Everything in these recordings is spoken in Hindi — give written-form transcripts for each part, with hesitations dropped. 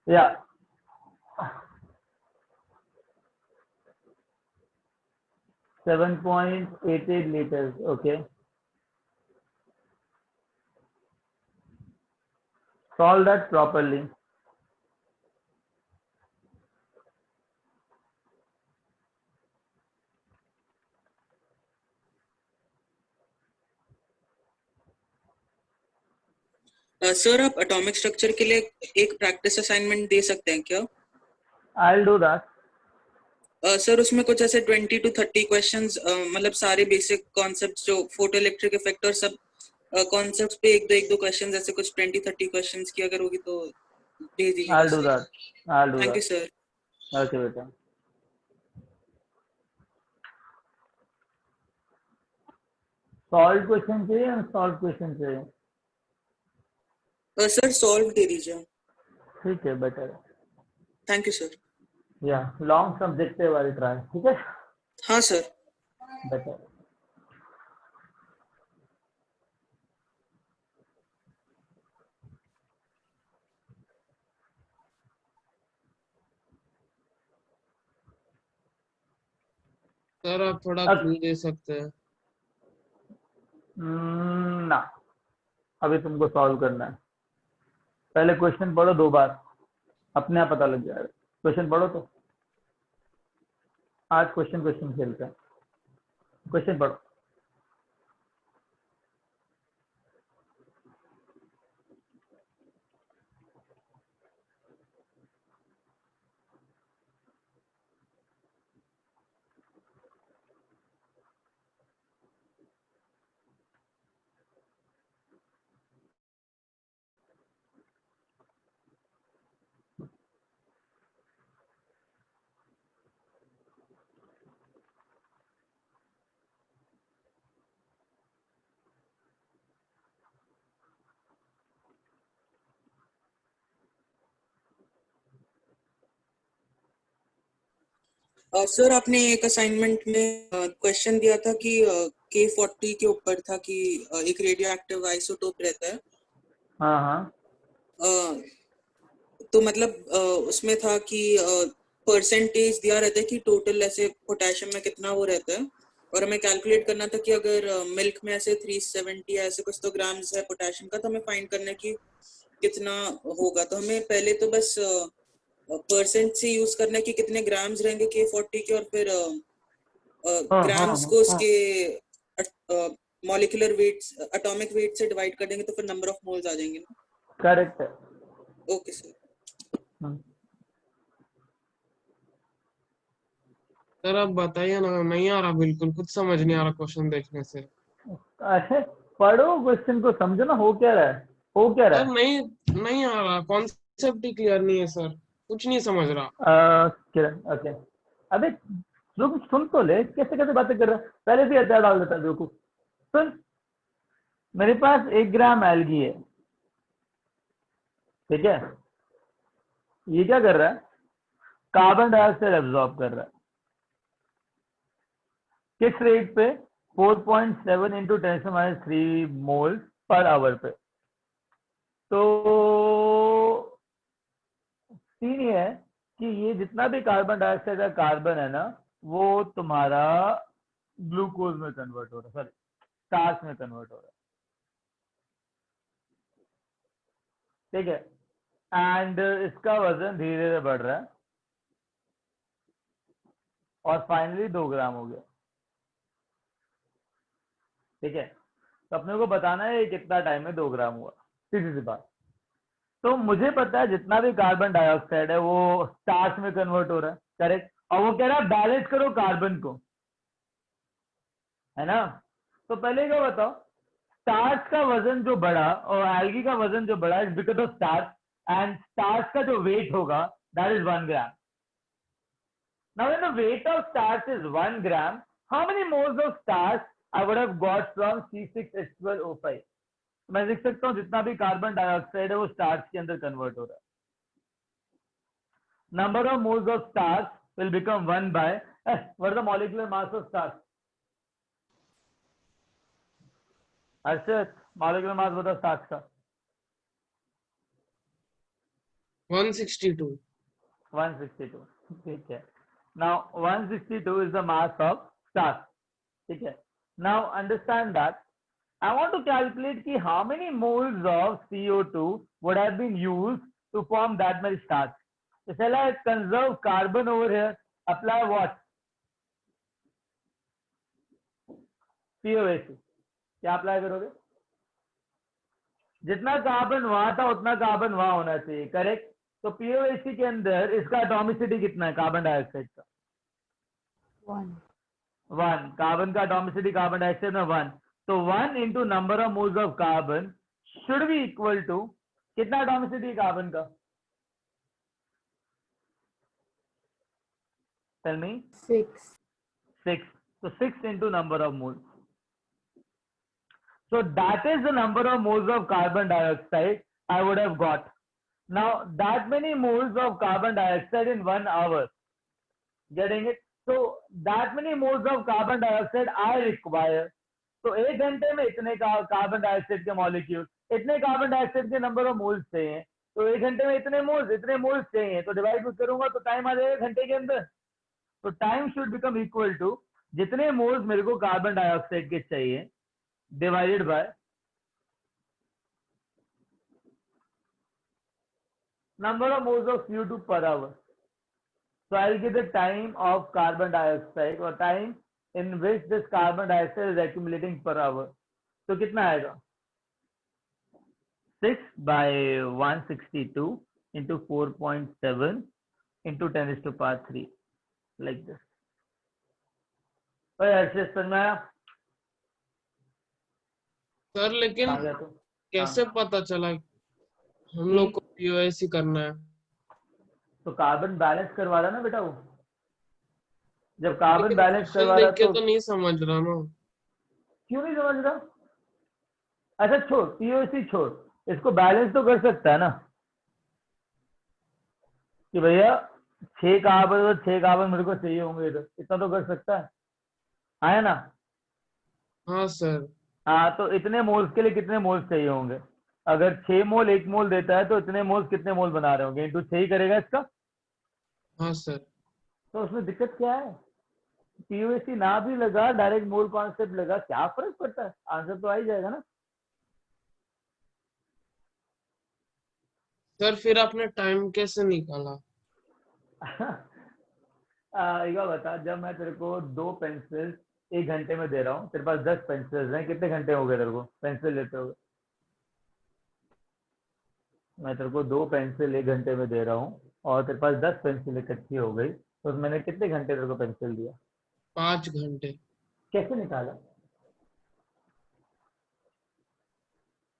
Yeah. 7.88 liters. Okay. Solve that properly. Sir आप एटॉमिक स्ट्रक्चर के लिए एक प्रैक्टिस असाइनमेंट दे सकते हैं क्या? I'll do that. सर उसमें कुछ ऐसे 20 to 30 क्वेश्चंस, मतलब सारे बेसिक कॉन्सेप्ट्स जो फोटो इलेक्ट्रिक इफेक्ट और सब कॉन्सेप्ट्स पे एक दो क्वेश्चंस, ऐसे कुछ 20-30 क्वेश्चंस की अगर होगी तो भेज दीजिएगा I'll do sir. that. I'll do thank you that. Sir. Okay, बेटा. Solved question चाहिए या solved question चाहिए? सर सॉल्व दे दीजिए। ठीक है, better. Thank you sir. Yeah, long subjective I'll try. ठीक है? हाँ सर। Better. सर आप थोड़ा अब क्लू दे सकते हैं? ना, अभी तुमको सॉल्व करना है. पहले क्वेश्चन पढ़ो 2 बार, अपने आप पता लग जाएगा. क्वेश्चन पढ़ो तो. आज क्वेश्चन खेलते हैं. क्वेश्चन पढ़ो. सर आपने एक असाइनमेंट में क्वेश्चन दिया था कि K40 के ऊपर था कि एक रेडियो एक्टिव आइसोटोप रहता है। हाँ हाँ. तो मतलब उसमें था कि परसेंटेज दिया रहता है कि टोटल ऐसे पोटेशियम में कितना वो रहता है, और हमें कैलकुलेट करना था कि अगर मिल्क में ऐसे 370 या ऐसे कुछ तो ग्राम्स है पोटेशियम का, तो हमें फाइंड करना है कि कितना होगा। तो हमें पहले तो बस परसेंट से यूज करना है कि कितने ग्राम्स रहेंगे K40 के, और फिर ग्राम्स को उसके मॉलिक्यूलर वेट, एटॉमिक वेट से डिवाइड कर देंगे तो फिर नंबर ऑफ मोल्स आ जाएंगे ना। करेक्ट है. Okay sir. सर आप बताइए ना, नहीं आ रहा, बिल्कुल कुछ समझ नहीं आ रहा क्वेश्चन देखने से। अरे पढ़ो क्वेश्चन को, समझो ना हो क्या रहा है. हो क्या रहा सर है. नहीं नहीं आ रहा, कॉन्सेप्ट ही क्लियर नहीं है सर, कुछ नहीं समझ रहा। किरण, ओके. अबे रुक, सुन तो ले, कैसे कैसे बातें कर रहा है. पहले से हथियार डाल देता है बेवकूफ. सुन, मेरे पास 1 ग्राम एल्गी है. ठीक है. ये क्या कर रहा है? कार्बन डाइऑक्साइड एब्जॉर्ब कर रहा है. किस रेट पे? 4.7 इंटू 10⁻³ मोल पर आवर पे. तो सीन ये है कि ये जितना भी कार्बन डाइऑक्साइड का कार्बन है ना, वो तुम्हारा ग्लूकोज में कन्वर्ट हो रहा है, सॉरी स्टार्च में कन्वर्ट हो रहा है. ठीक है. एंड इसका वजन धीरे धीरे बढ़ रहा है और फाइनली 2 ग्राम हो गया. ठीक है. तो अपने को बताना है ये कितना टाइम में 2 ग्राम हुआ. सीधी सी बात. तो मुझे पता है जितना भी कार्बन डाइऑक्साइड है वो स्टार्च में कन्वर्ट हो रहा है. करेक्ट. और वो कह रहा है बैलेंस करो कार्बन को, है ना. तो पहले क्या बताओ, स्टार्च का वजन जो बढ़ा और एल्गी का वजन जो बढ़ा is because of starch, and starch का जो वेट होगा that is 1 gram. Now, when the weight of starch is 1 gram, how many moles of starch I would have got from C6H12O5? मैं लिख सकता हूँ जितना भी कार्बन डाइऑक्साइड है वो स्टार्च के अंदर कन्वर्ट हो रहा है. Number of moles of starch will become 1 by what is the molecular mass of starch? Arshad, molecular mass बता स्टार्च का. 162. 162. ठीक है. Now 162 is the mass of stars. ठीक है. Now understand that I want to calculate ki how many moles of CO2 would have been used to form that many stars. So shall I conserve carbon over here? Apply what? POAC. क्या अप्लाई करोगे? जितना कार्बन वहां था उतना कार्बन वहां होना चाहिए. करेक्ट. तो पीओएसी के अंदर इसका एटॉमिसिटी कितना है कार्बन डाइऑक्साइड का? 1. कार्बन का एटॉमिसिटी कार्बन डाइऑक्साइड में 1. तो 1 into number of moles of carbon should be equal to कितना एटॉमिसिटी कार्बन का? Tell me. 6. So 6 into number of moles. So that is the number of moles of carbon dioxide I would have got. Now that many moles of carbon dioxide in 1 hour. Getting it? So that many moles of carbon dioxide I require. तो 1 घंटे में इतने कार्बन डाइऑक्साइड के मॉलिक्यूल, इतने कार्बन डाइऑक्साइड के नंबर ऑफ मोल्स चाहिए. तो 1 घंटे में इतने मोल्स चाहिए. तो डिवाइड करूंगा तो टाइम आ जाएगा घंटे के अंदर. तो time should become equal to जितने मोल्स मेरे को कार्बन डाइऑक्साइड के चाहिए divided by number of moles of CO2 per hour. So I'll get the time of carbon dioxide or time in which this carbon dioxide is accumulating per hour. तो कितना आएगा? 6 by 162 into 4.7 into 10 to the power 3 like this. ऐसे समझ में आया? सर लेकिन आ गया तो कैसे पता चला हम लोग को पीओएसी करना है? तो कार्बन बैलेंस करवा रहा ना बेटा वो. जब कार्बन लेकिन बैलेंस क्वेश्चन करवा देख रहा के तो तो नहीं समझ रहा ना. क्यों नहीं समझ रहा? अच्छा छोड़, पीओसी छोड़, इसको बैलेंस तो कर सकता है ना कि भैया 6 कार्बन तो 6 कार्बन मेरे को चाहिए होंगे इधर, इतना तो कर सकता है ना? हाँ सर. हाँ, तो इतने मोल्स के लिए कितने मोल्स चाहिए होंगे? अगर 6 मोल 1 मोल देता है तो इतने मोल्स कितने मोल बना रहे होंगे? इंटू 6 ही करेगा इसका. हाँ सर. तो उसमें दिक्कत क्या है? पीओसी ना भी लगा, डायरेक्ट मोल कॉन्सेप्ट लगा, क्या फर्क पड़ता है? आंसर तो आ ही जाएगा ना. सर फिर आपने टाइम कैसे निकाला? एक बात बता, जब मैं तेरे को 2 पेंसिल 1 घंटे में दे रहा हूँ, तेरे पास 10 पेंसिल्स हैं, कितने घंटे हो गए तेरे को पेंसिल लेते हुए? मैं तेरे को 2 पेंसिल 1 घंटे में दे रहा हूँ और तेरे पास 10 पेंसिल इकट्ठी हो गई, तो मैंने कितने घंटे तेरे को पेंसिल दिया? 5 घंटे. कैसे निकाला?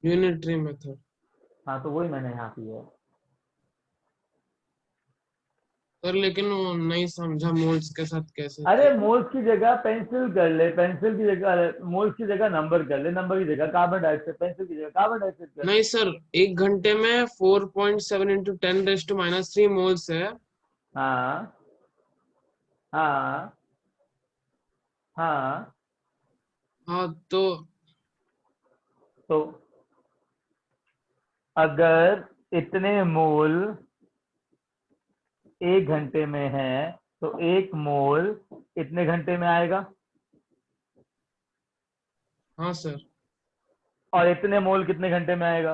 Unitary method. हाँ, तो वही मैंने यहाँ किया है. सर लेकिन वो नहीं समझा मोल्स के साथ कैसे. अरे मोल्स की जगह पेंसिल कर ले, पेंसिल की जगह मोल्स की जगह नंबर कर ले, नंबर की जगह कार्बन डाइऑक्साइड, पेंसिल की जगह कार्बन डाइऑक्साइड कर ले. नहीं सर, 1 घंटे में 4.7 इंटू 10⁻³ मोल्स है. हाँ हाँ हाँ. हाँ तो अगर इतने मोल 1 घंटे में है तो 1 मोल इतने घंटे में आएगा, हाँ सर. और इतने मोल कितने घंटे में आएगा?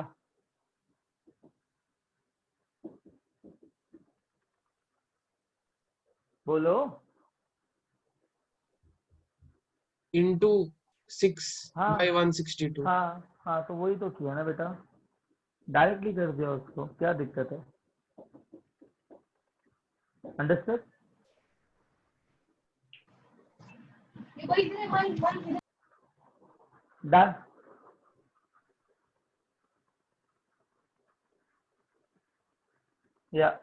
बोलो. इंटू 6 हाँ by 162. हाँ हाँ, तो वही तो किया ना बेटा, डायरेक्टली कर दिया उसको, क्या दिक्कत है? अंडरस्टूड? डन. या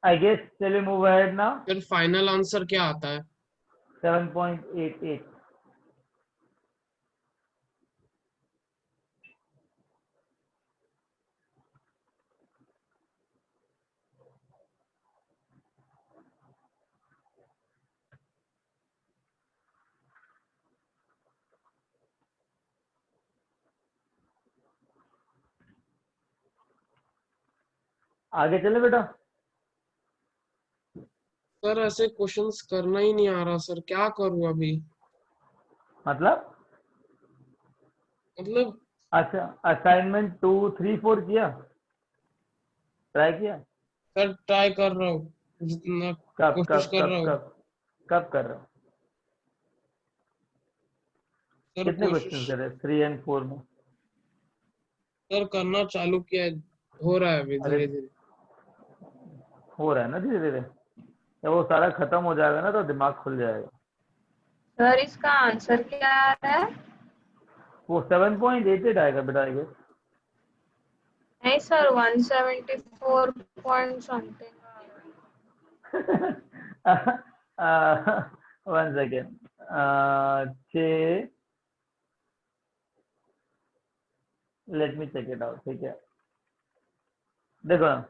आई गेस चलिए मूव अहेड नाउ. फिर फाइनल आंसर क्या आता है? 7.88. आगे चले बेटा। सर ऐसे क्वेश्चंस करना ही नहीं आ रहा सर, क्या करूं अभी? मतलब मतलब अच्छा, असाइनमेंट 2, 3, 4 किया, ट्राई किया? सर ट्राई कर रहा हूँ, जितना कब कोशिश कब कर रहा कब हूँ कब कब कर रहे हो? सर। कितने कोशिश क्वेश्चन करे 3 और 4 में? सर करना चालू किया है, हो रहा है अभी अरे धीरे धीरे। हो रहा है ना धीरे धीरे, जब वो सारा खत्म हो जाएगा ना तो दिमाग खुल जाएगा। सर इसका आंसर क्या आ रहा है? वो 7.88 आएगा बेटा आएगा। नहीं sir, 174 point something. 1 second. 6, let me check it out, ठीक है। देखो सर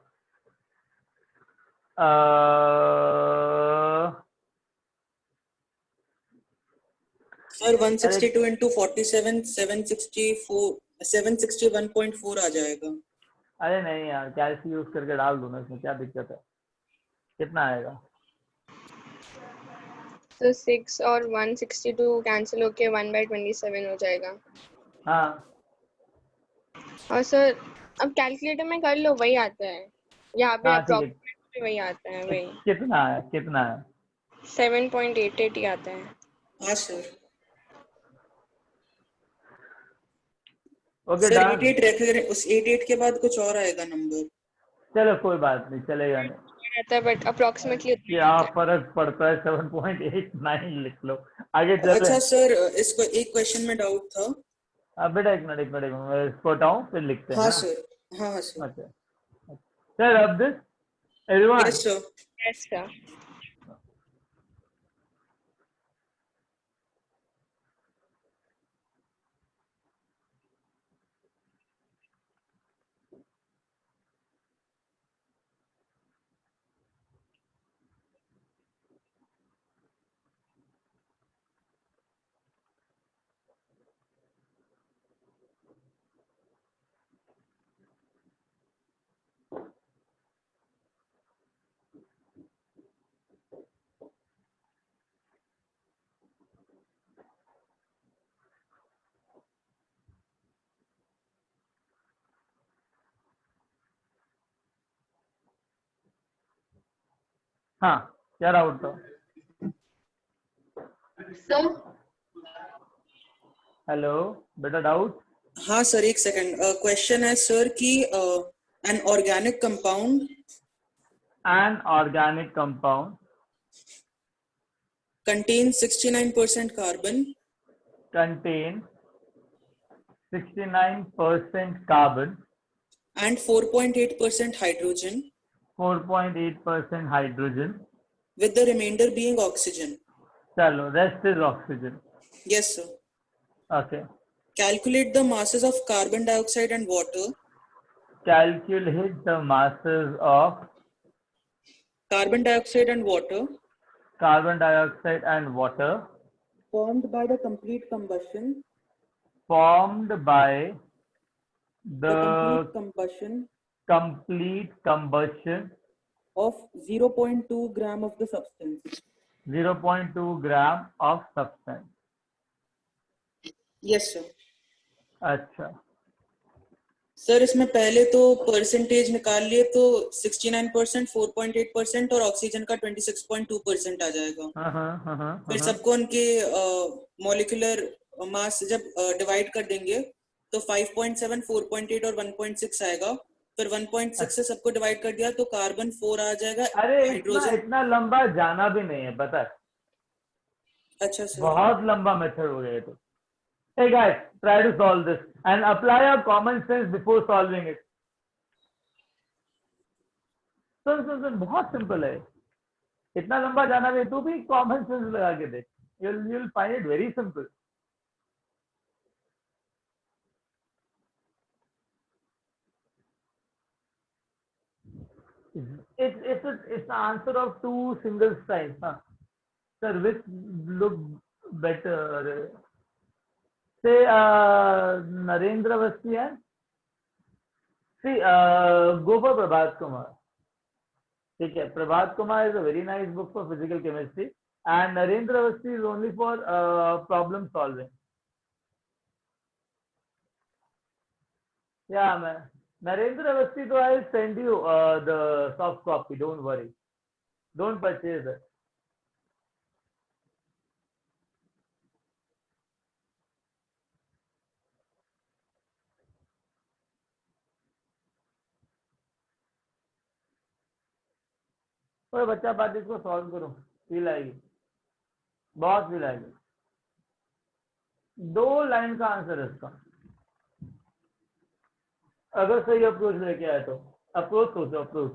अरे 162 into 47 761.4 आ जाएगा। अरे नहीं यार, कैल्सी यूज करके डाल दूँ ना, इसमें क्या दिक्कत है? कितना आएगा? तो 6 और 162 कैंसिल होके 1/27 हो जाएगा। हाँ और सर अब कैलकुलेटर में कर लो, वही आता है। यहाँ पे हाँ ठीक है। अप्रोक्सीमेट भी वही आता है, वही कितना है, कितना है? 7.88 ही आता है। हाँ सर। Okay sir done. 88 रख रहे, उस 88 के बाद कुछ और आएगा नंबर। चलो कोई बात नहीं, चलेगा नहीं। आता है बट अप्रोक्सीमेटली उतना ही क्या आता है। फर्क पड़ता है, 7.89 लिख लो, आगे चले। अच्छा सर, इसको एक क्वेश्चन में डाउट था। अब बेटा एक मिनट एक मिनट एक मिनट, मैं इसको हटाऊं फिर लिखते हैं हाँ ना। सर। हाँ हाँ सर। अच्छा सर, अब this everyone. Yes sir. Yes sir. हाँ क्या डाउट था? सर हेलो बेटा, डाउट? हाँ सर, एक सेकंड। क्वेश्चन है सर कि an organic compound an organic compound contains 69% carbon contain 69% carbon, and 4.8% hydrogen, 4.8% hydrogen, with the remainder being oxygen. चलो rest is oxygen. Yes sir. Okay, Calculate the masses of carbon dioxide and water. calculate the masses of Carbon dioxide and water carbon dioxide and water formed by the complete combustion formed by the the complete combustion complete combustion of 0.2 gram of the substance. 0.2 gram of substance. Yes sir. अच्छा सर इसमें पहले तो परसेंटेज निकाल लिए तो 69%, 4.8% और ऑक्सीजन का 26.2% आ जाएगा। फिर सबको उनके मॉलिक्यूलर मास जब डिवाइड कर देंगे तो 5.7, 4.8 और 1.6 आएगा। फिर 1.6 से सबको डिवाइड कर दिया तो कार्बन 4 आ जाएगा। अरे इतना हाइड्रोजन। इतना लंबा जाना भी नहीं है, पता है, अच्छा सर। बहुत लंबा मेथड हो गया ये तो। Hey guys, try to solve this and apply your common sense before solving it. सुन बहुत सिंपल है, इतना लंबा जाना नहीं, तू भी कॉमन सेंस लगा के देख, you'll find it very simple. It's the answer of 2 single signs. Huh? Sir, which look better? Say Narendra Vastian See, go for Prabhat Kumar. ठीक है, Prabhat Kumar is a very nice book for physical chemistry, and Narendra Avasthi is only for problem solving. Yeah, man. Narendra Avasthi, though, I'll send you the soft copy. Don't worry. Don't purchase it. ओए बच्चा बात, इसको सॉल्व करो, फील आएगी, बहुत फील आएगी। 2 लाइन का आंसर है इसका, अगर सही अप्रोच लेके आए तो। अप्रोच सोचो, अप्रोच।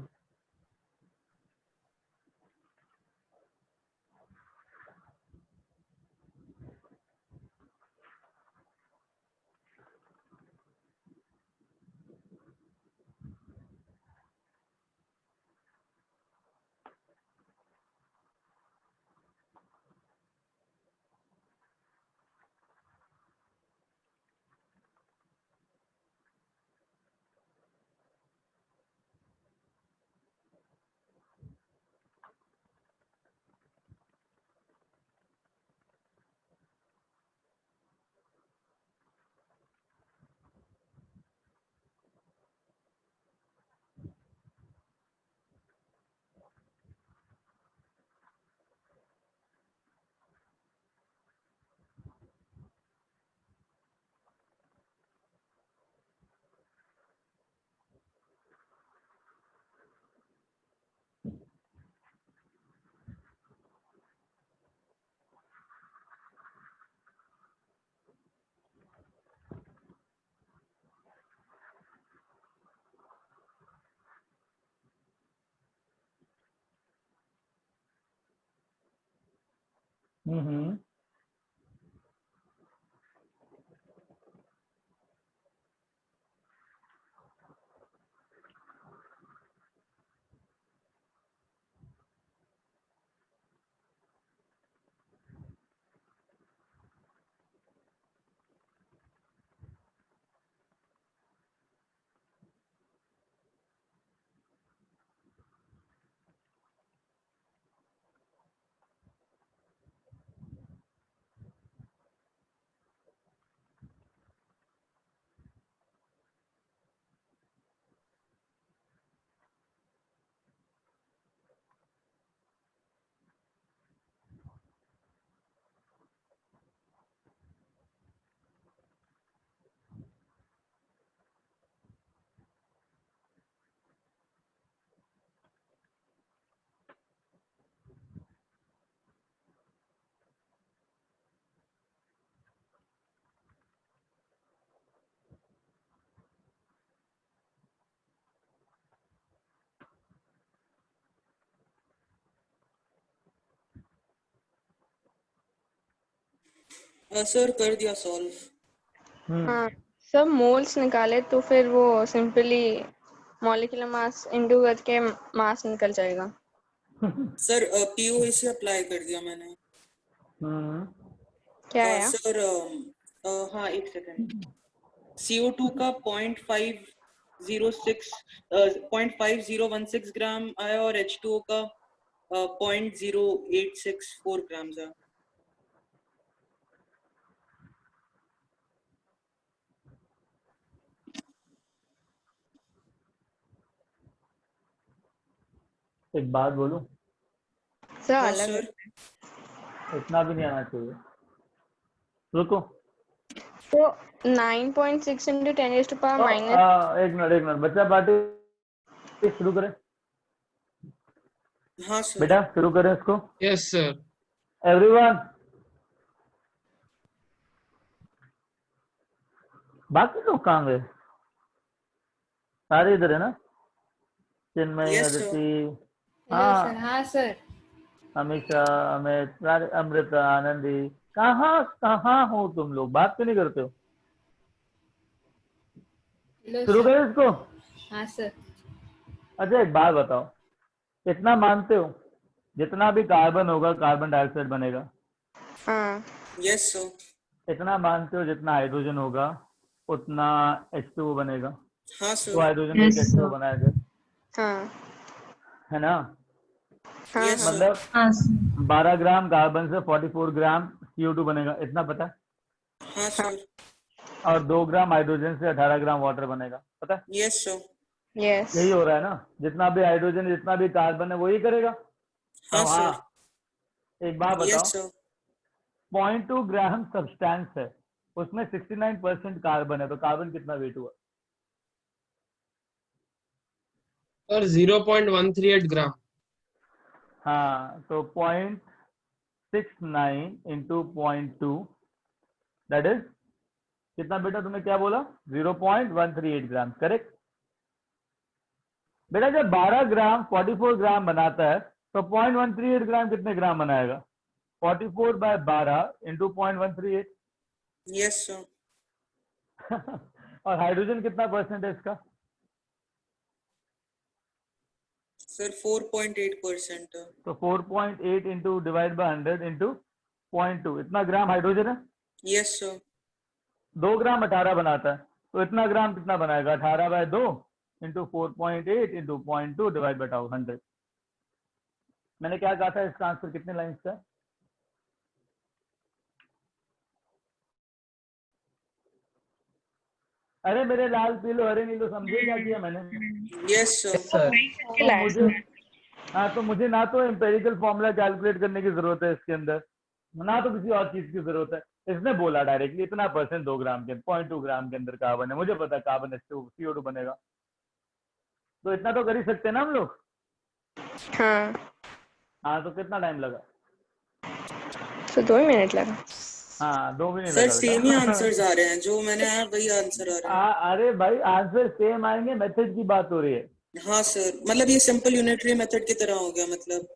हम्म। सर कर दिया सॉल्व। हाँ सर, मोल्स निकाले तो फिर वो सिंपली मॉलिक्यूलर मास इंटू करके मास निकल जाएगा। सर पीओ से अप्लाई कर दिया मैंने। क्या आया? सर हाँ एक सेकंड। CO2 का 0.5016 ग्राम आया और H2O का 0.0864 ग्राम है। एक बात बोलूं सर हाँ अलग है। सर। इतना भी नहीं आना चाहिए, रुको। तो 9.6 into 10 raised to power minus एक मिनट बच्चा पार्टी शुरू करें। हाँ सर। बेटा शुरू करें इसको। Yes sir. एवरीवन, बाकी लोग कहाँ गए? सारे इधर है ना? चिन्मय, Yes, sir. Aditi, hello sir. हाँ सर। अमीषा, अमित, अमृता, आनंदी, कहाँ हो तुम लोग? बात क्यों नहीं करते हो? हेलो शुरू सर। करें इसको? हाँ सर। अच्छा एक बात बताओ, इतना मानते हो जितना भी कार्बन होगा कार्बन डाइऑक्साइड बनेगा? हाँ Yes, sir. इतना मानते हो जितना हाइड्रोजन होगा उतना H2O बनेगा? हाँ तो सर। हाइड्रोजन का Yes, H2O sir. बनाया गया, हाँ है ना? हाँ यस हाँ सर। मतलब हाँ सर. 12 ग्राम कार्बन से 44 ग्राम CO2 बनेगा, इतना पता है? हाँ सर। और 2 ग्राम हाइड्रोजन से 18 ग्राम वाटर बनेगा, पता है? Yes sir. यस यही हो रहा है ना, जितना भी हाइड्रोजन जितना भी कार्बन है वही करेगा। हाँ अब सर। हाँ, एक बात बताओ, यस सर। 0.2 ग्राम सब्सटेंस है, उसमें 69% कार्बन है, तो कार्बन कितना वेट हुआ? और 0.138 ग्राम। हाँ, तो 0.69 इंटू 0.2, दैट इज कितना बेटा? तुमने क्या बोला? 0.138 ग्राम, करेक्ट? बेटा जब 12 ग्राम 44 ग्राम बनाता है तो 0.138 ग्राम कितने ग्राम बनाएगा? 44 बाय 12 इंटू 0.138। Yes sir. और हाइड्रोजन कितना परसेंट है इसका? सर 4.8% है। तो 4.8 इंटू डिवाइड बाय 100 इंटू 0.2, इतना ग्राम हाइड्रोजन है। Yes sir. 2 ग्राम 18 बनाता है, तो इतना ग्राम कितना बनाएगा? 18 by 2 into 4.8 into 0.2 divide by 100। मैंने क्या कहा था, इसका आंसर कितने लाइन्स का है? अरे मेरे लाल पीलो हरे नीलो, समझे क्या किया मैंने? Yes sir. सर तो मुझे हाँ, तो मुझे ना तो एम्पेरिकल फॉर्मूला कैलकुलेट करने की जरूरत है इसके अंदर, ना तो किसी और चीज की जरूरत है। इसने बोला डायरेक्टली इतना परसेंट 2 ग्राम के 0.2 ग्राम के अंदर कार्बन है, मुझे पता है कार्बन CO2 बनेगा, तो इतना तो कर ही सकते हैं ना हम लोग। हाँ हाँ, तो कितना टाइम लगा? तो 2 ही मिनट लगा। हाँ, 2 भी नहीं सर लगा सेम ही बेटा। आंसर्स आ रहे हैं, जो मैंने आया वही आंसर आ रहे हैं। अरे भाई आंसर सेम आएंगे, मेथड की बात हो रही है। हाँ सर, मतलब ये सिंपल यूनिटरी मेथड की तरह हो गया, मतलब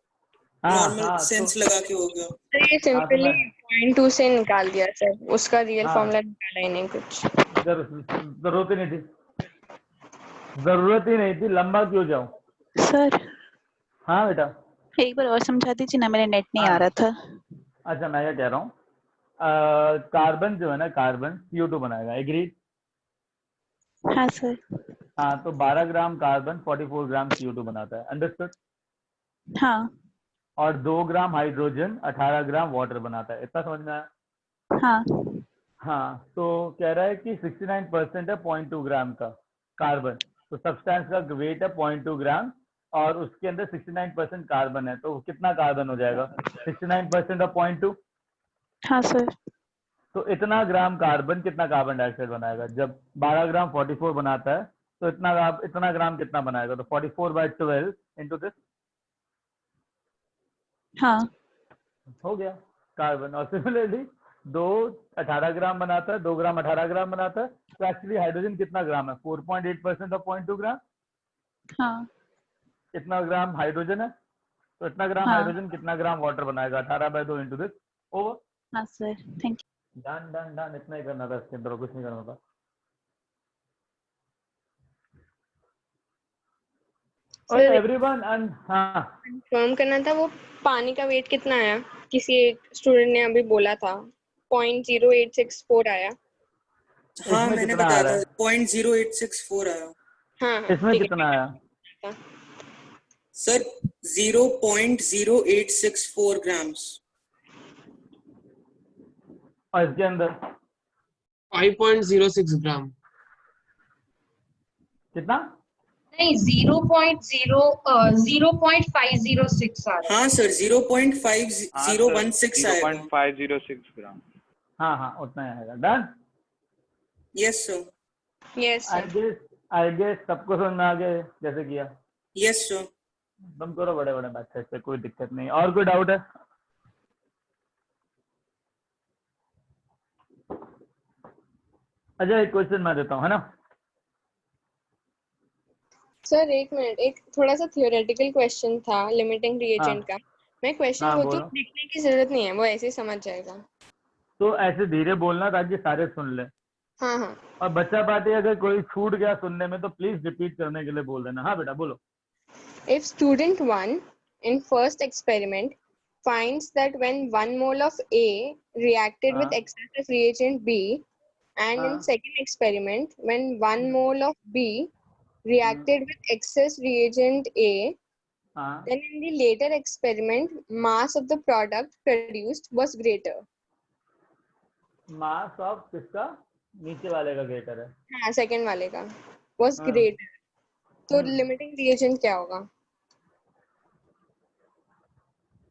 हाँ नॉर्मल हाँ, तो सेंस लगा के हो गया। सर ये हाँ तो सिंपली मैं 0.2 से निकाल दिया सर, उसका रियल हाँ, फॉर्मूला निकाला ही नहीं कुछ। जरूरत ही नहीं थी, जरूरत ही नहीं थी, लंबा क्यों जाऊं? सर हाँ बेटा। एक बार और समझा दीजिए ना, मेरे नेट नहीं आ हाँ, रहा था। अच्छा मैं क्या कह रहा हूँ, कार्बन जो है ना, कार्बन CO2 बनाएगा, एग्री? हाँ सर। हाँ, तो 12 ग्राम कार्बन 44 ग्राम CO2 बनाता है, अंडरस्टूड? हाँ और 2 ग्राम हाइड्रोजन 18 ग्राम वाटर बनाता है, इतना समझ में आया? हाँ हाँ, तो कह रहा है कि 69% है 0.2 ग्राम का कार्बन, तो सब्सटेंस का वेट है 0.2 ग्राम, और उसके अंदर 69% कार्बन है, तो कितना कार्बन हो जाएगा? 69% ऑफ 0.2, हाँ सर। तो इतना ग्राम कार्बन कितना कार्बन डाइऑक्साइड बनाएगा? जब 12 ग्राम 44 बनाता है तो इतना ग्राम कितना बनाएगा? तो 44 बाय 12 इंटू दिस, हाँ हो गया कार्बन। और सिमिलरली 2 18 ग्राम बनाता है, 2 ग्राम 18 ग्राम बनाता है, तो एक्चुअली हाइड्रोजन कितना ग्राम है? 4.8% ऑफ 0.2 ग्राम, हाँ इतना ग्राम हाइड्रोजन है, तो इतना ग्राम हाँ हाइड्रोजन कितना ग्राम वाटर बनाएगा? 18 बाय 2 इंटू दिस, ओवर। हाँ sir, thank done done done, इतना ही करना था, इसके अंदर और कुछ नहीं करना था। ओए सर एवरीवन, एंड हाँ कंफर्म करना था, वो पानी का वेट कितना आया? किसी एक स्टूडेंट ने अभी बोला था 0.0864 आया। हाँ इसमें मैंने कितना आ बताया रहा था है? 0.0864 आया। हाँ हाँ इसमें ठीक कितना आया? है। Sir 0.0864 grams. और इसके अंदर 5.06 ग्राम। कितना? नहीं 0.506 आ रहा है। हाँ सर हाँ सर 0.5016 आएगा। 0.506 ग्राम। हाँ हाँ, उतना ही आएगा। Done. Yes sir. Yes sir. I guess सबको समझ में आ गया जैसे किया? Yes sir. तुम करो बड़े बड़े बात से, कोई दिक्कत नहीं। और कोई डाउट है? अच्छा एक क्वेश्चन मैं देता हूँ, है ना? सर एक मिनट, एक थोड़ा सा थियोरेटिकल क्वेश्चन था लिमिटिंग रिएजेंट का। मैं क्वेश्चन हाँ, वो तो बोलो। लिखने की जरूरत नहीं है, वो ऐसे ही समझ जाएगा। तो ऐसे धीरे बोलना ताकि सारे सुन ले, हाँ हाँ। और बच्चा पार्टी अगर कोई छूट गया सुनने में तो प्लीज रिपीट करने के लिए बोल देना। हाँ बेटा बोलो। If student 1 in first experiment finds that when 1 mole of A reacted with हाँ excess of reagent B, And in हाँ second experiment, when 1 mole of B reacted with excess reagent A, हाँ then in the later experiment, mass of the product produced was greater. Mass of किसका, नीचे वाले का ग्रेटर है। हाँ, second वाले का was हाँ greater. तो हम्म, limiting reagent क्या होगा?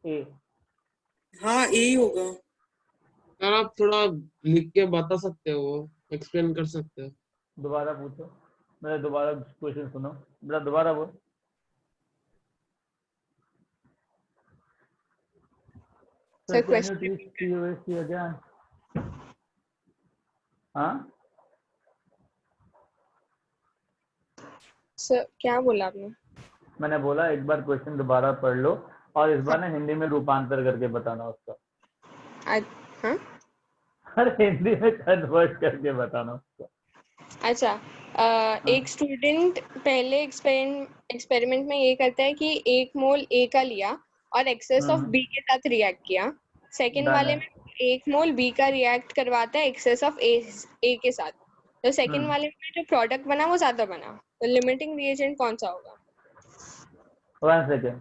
ए। हाँ यही होगा। सर आप थोड़ा लिख के बता सकते हो, एक्सप्लेन कर सकते हो। दोबारा पूछो, मेरा दोबारा क्वेश्चन सुनो, मेरा दोबारा बोल। Sir, Sir, can you question teach repeated. POSC again? हाँ Sir, क्या बोला आपने? मैंने बोला एक बार क्वेश्चन दोबारा पढ़ लो और इस बार ना हिंदी में रूपांतर करके बताना उसका। हाँ? हर हिंदी में कन्वर्ट करके बताना उसका। अच्छा, एक स्टूडेंट पहले एक्सपेरिमेंट में ये करता है कि 1 मोल ए का लिया और एक्सेस ऑफ बी के साथ रिएक्ट किया। सेकंड Done वाले है। में 1 मोल बी का रिएक्ट करवाता है एक्सेस ऑफ ए के साथ। तो सेकंड वाले में जो प्रोडक्ट बना वो ज्यादा बना। तो लिमिटिंग रिएजेंट कौन सा होगा? 1 सेकेंड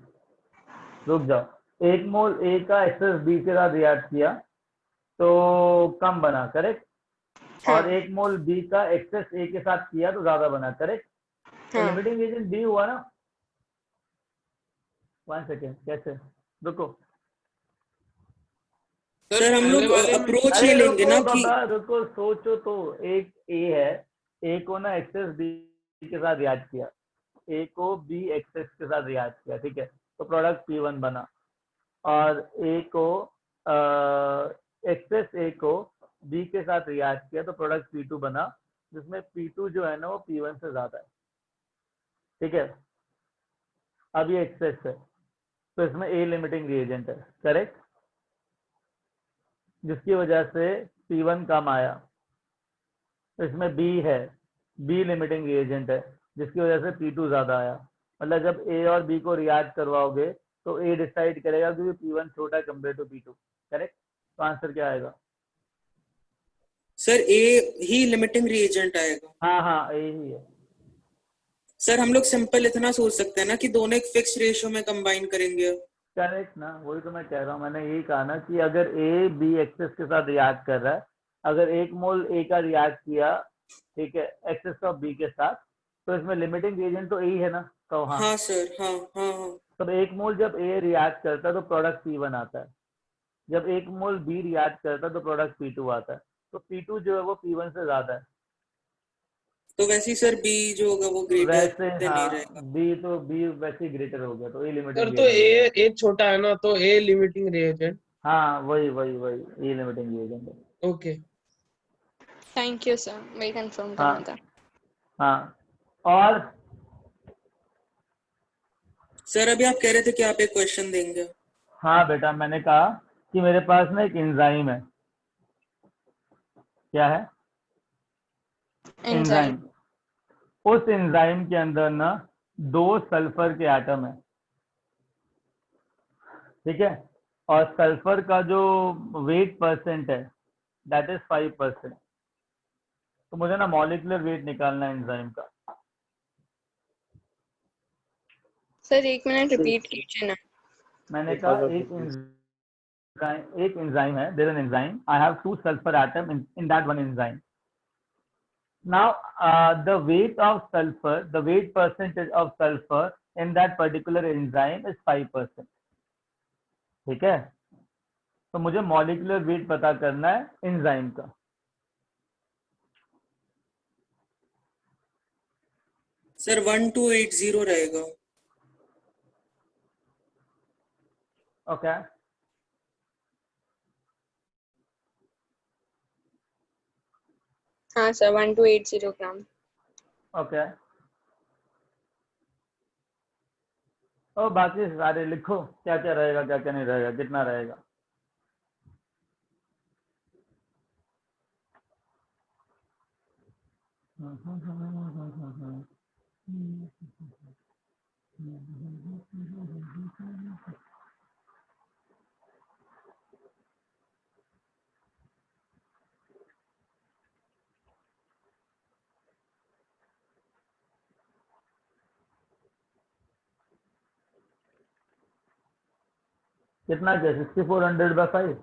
रुक जाओ। 1 मोल ए का एक्सेस बी के साथ रिएक्ट किया तो कम बना, करेक्ट। हाँ, और 1 मोल बी का एक्सेस ए के साथ किया तो ज्यादा बना, करेक्ट। तो हाँ। लिमिटिंग एजेंट बी हुआ ना। 1 सेकेंड, कैसे, रुको। सर हम पहले लोग वाले में अप्रोच अरे ये लेंगे रुको ना कि बाबा रुको, सोचो तो। एक ए है, ए को ना एक्सेस बी के साथ रिएक्ट किया, ए को बी एक्सेस के साथ रिएक्ट किया, ठीक है, तो प्रोडक्ट P1 बना। और ए को एक्सेस ए को बी के साथ रिएक्ट किया तो प्रोडक्ट P2 बना, जिसमें P2 जो है ना वो P1 से ज्यादा है, ठीक है। अब ये एक्सेस है तो इसमें ए लिमिटिंग रिएजेंट है, करेक्ट, जिसकी वजह से P1 कम आया। तो इसमें बी है, बी लिमिटिंग रिएजेंट है, जिसकी वजह से P2 ज्यादा आया। मतलब जब ए और बी को रिएक्ट करवाओगे तो ए डिसाइड करेगा क्योंकि P1 छोटा है कंपेयर टू P2, करेक्ट। तो आंसर क्या आएगा? सर ए ही लिमिटिंग रिएजेंट आएगा। हाँ हाँ ए ही है। सर हम लोग सिंपल इतना सोच सकते हैं ना कि दोनों एक फिक्स रेशियो में कंबाइन करेंगे। करेक्ट ना, वही तो मैं कह रहा हूँ। मैंने यही कहा ना कि अगर ए बी एक्सेस के साथ रिएक्ट कर रहा है, अगर 1 मोल ए का रिएक्ट किया, ठीक है, एक्सेस ऑफ बी के साथ, तो इसमें लिमिटिंग एजेंट तो ए ही है ना। तो हाँ, हाँ सर, हाँ हाँ हाँ। तब 1 मोल जब ए रिएक्ट करता है तो प्रोडक्ट P1 आता है, जब 1 मोल बी रिएक्ट करता है तो प्रोडक्ट P2 आता है। तो P2 जो है वो P1 से ज्यादा है। तो वैसे ही सर बी जो होगा वो ग्रेटर वैसे देन ए हाँ, रहेगा। बी वैसे ही ग्रेटर हो गया, तो ए सर लिमिटिंग तो एजेंट हो गया। ए छोटा है ना, तो ए लिमिटिंग रिएजेंट। हाँ वही ए लिमिटिंग एजेंट है। ओके। थैंक यू सर, वही कंफर्म करना हाँ था। हाँ। और सर अभी आप कह रहे थे कि आप एक क्वेश्चन देंगे। हाँ बेटा, मैंने कहा कि मेरे पास ना एक एंजाइम है। क्या है? एंजाइम। उस एंजाइम के अंदर ना 2 सल्फर के एटम है, ठीक है, और सल्फर का जो वेट परसेंट है दैट इज 5%। तो मुझे ना मॉलिक्यूलर वेट निकालना है एंजाइम का। सर 1 मिनट रिपीट कीजिए ना। मैंने कहा एक एंजाइम है, there an enzyme, I have 2 sulphur atom in that one enzyme. Now, the weight of sulfur, the weight percentage of sulfur in that particular enzyme is 5%, ठीक है। तो मुझे मॉलिक्यूलर वेट पता करना है एंजाइम का। सर 1280 रहेगा। ओके, हाँ सर, 1280 ग्राम। ओके। और बाकी सारे लिखो, क्या क्या रहेगा, क्या क्या नहीं रहेगा, कितना रहेगा। कितना क्या 6400/5?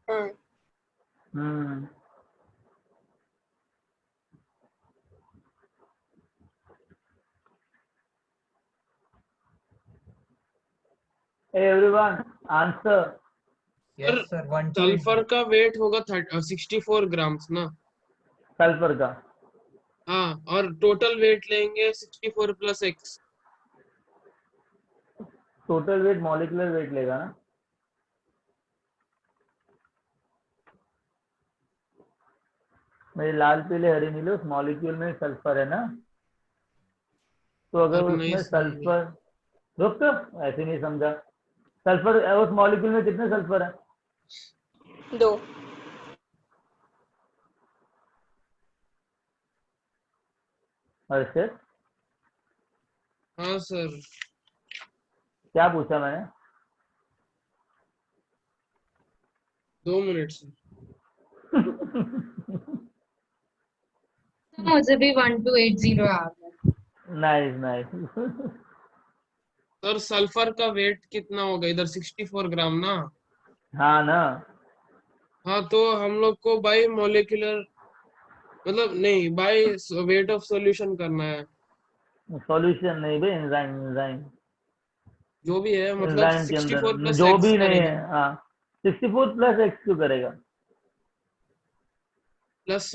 हाँ hmm everyone answer. Sir Yes, sir. 1 to 8. Sulphur का वेट होगा 64 ग्राम्स ना। सल्फर का हाँ, और टोटल वेट लेंगे 64 + x। Total weight molecular weight लेगा ना। मेरे लाल पीले हरी नीले उस मॉलिक्यूल में सल्फर है ना, तो अगर अब नहीं उसमें समझे। सल्फर, रुक तो ऐसे नहीं समझा। सल्फर उस मॉलिक्यूल में कितने सल्फर है? 2। हर्षित हाँ सर, क्या पूछा मैंने? 2 मिनट सर। मुझे भी 1280 आ गया। Nice nice. सर सल्फर का वेट कितना होगा इधर? 64 ग्राम ना। हाँ ना, हाँ, तो हम लोग को बाय मोलिकुलर, मतलब नहीं, बाय वेट ऑफ सॉल्यूशन करना है। सॉल्यूशन नहीं भाई, एंजाइम एंजाइम जो भी है, मतलब एंजाइम के 64 अंदर + जो x भी नहीं करेगा, है। हाँ 64 + x क्यों करेगा? प्लस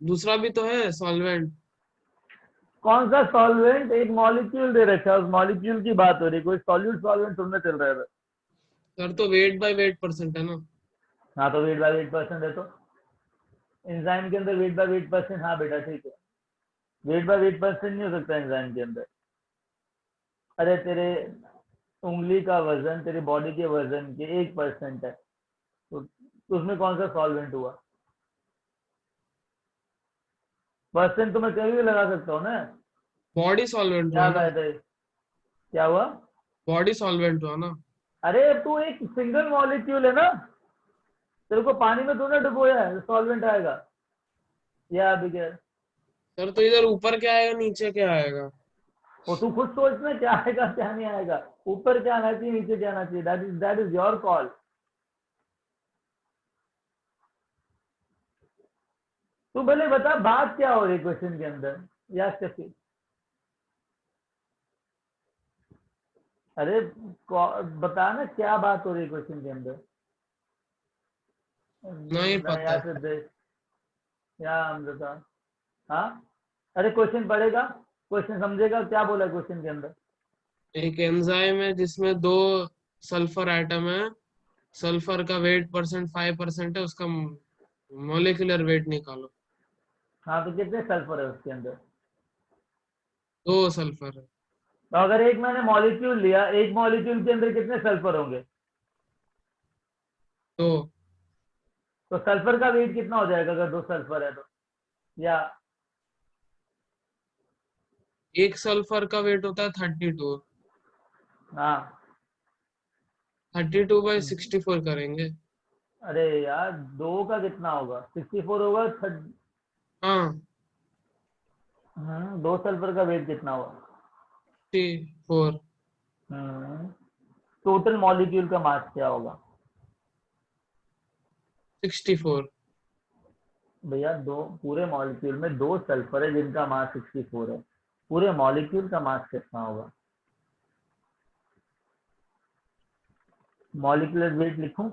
दूसरा भी तो है सॉल्वेंट। कौन सा सॉल्वेंट? एक मॉलिक्यूल दे रखा है, उस मॉलिक्यूल की बात हो रही है, कोई सॉल्यूट सॉल्वेंट थोड़ा चल रहा है। सर तो वेट बाय वेट परसेंट है ना। हाँ तो वेट बाय वेट परसेंट है, तो एंजाइम के अंदर वेट बाय वेट परसेंट। हाँ बेटा ठीक है, वेट बाय वेट परसेंट नहीं हो सकता एंजाइम के अंदर। अरे तेरे उंगली का वजन तेरी बॉडी के वजन के 1% है, तो उसमें कौन सा सॉल्वेंट हुआ? परसेंट तो मैं कहीं भी लगा सकता हूँ ना। बॉडी सॉल्वेंट क्या हुआ ना। फायदा है? क्या हुआ? बॉडी सॉल्वेंट हुआ ना। अरे तू एक सिंगल मॉलिक्यूल है ना, तेरे को पानी में तूने डुबोया है, सॉल्वेंट आएगा या बिगैर? सर तो इधर ऊपर क्या आएगा, नीचे क्या आएगा? वो तू खुद सोच ना, क्या आएगा क्या नहीं आएगा, ऊपर क्या आना चाहिए नीचे क्या आना चाहिए। That is your call. तू भले बता बात क्या हो रही क्वेश्चन के अंदर या शफी। अरे बता ना क्या बात हो रही है क्वेश्चन के अंदर। नहीं पता। या सिद्धेश या अमृता। हाँ अरे क्वेश्चन पढ़ेगा, क्वेश्चन समझेगा, क्या बोला क्वेश्चन के अंदर? एक एंजाइम है जिसमें 2 सल्फर एटम है, सल्फर का वेट परसेंट 5% है, उसका मोलिकुलर वेट निकालो। हाँ तो कितने सल्फर है उसके अंदर? 2 सल्फर है। तो अगर एक मैंने मॉलिक्यूल लिया, एक मॉलिक्यूल के अंदर कितने सल्फर होंगे? 2। तो सल्फर का वेट कितना हो जाएगा अगर 2 सल्फर है तो? या एक सल्फर का वेट होता है 32। हाँ 32/64 करेंगे। अरे यार 2 का कितना होगा? 64 होगा। हाँ, 2 सल्फर का वेट कितना होगा? 64। टोटल मॉलिक्यूल का मास क्या होगा? 64। भैया दो पूरे मॉलिक्यूल में 2 सल्फर है जिनका मास 64 है, पूरे मॉलिक्यूल का मास कितना होगा? मॉलिक्यूलर वेट लिखूं?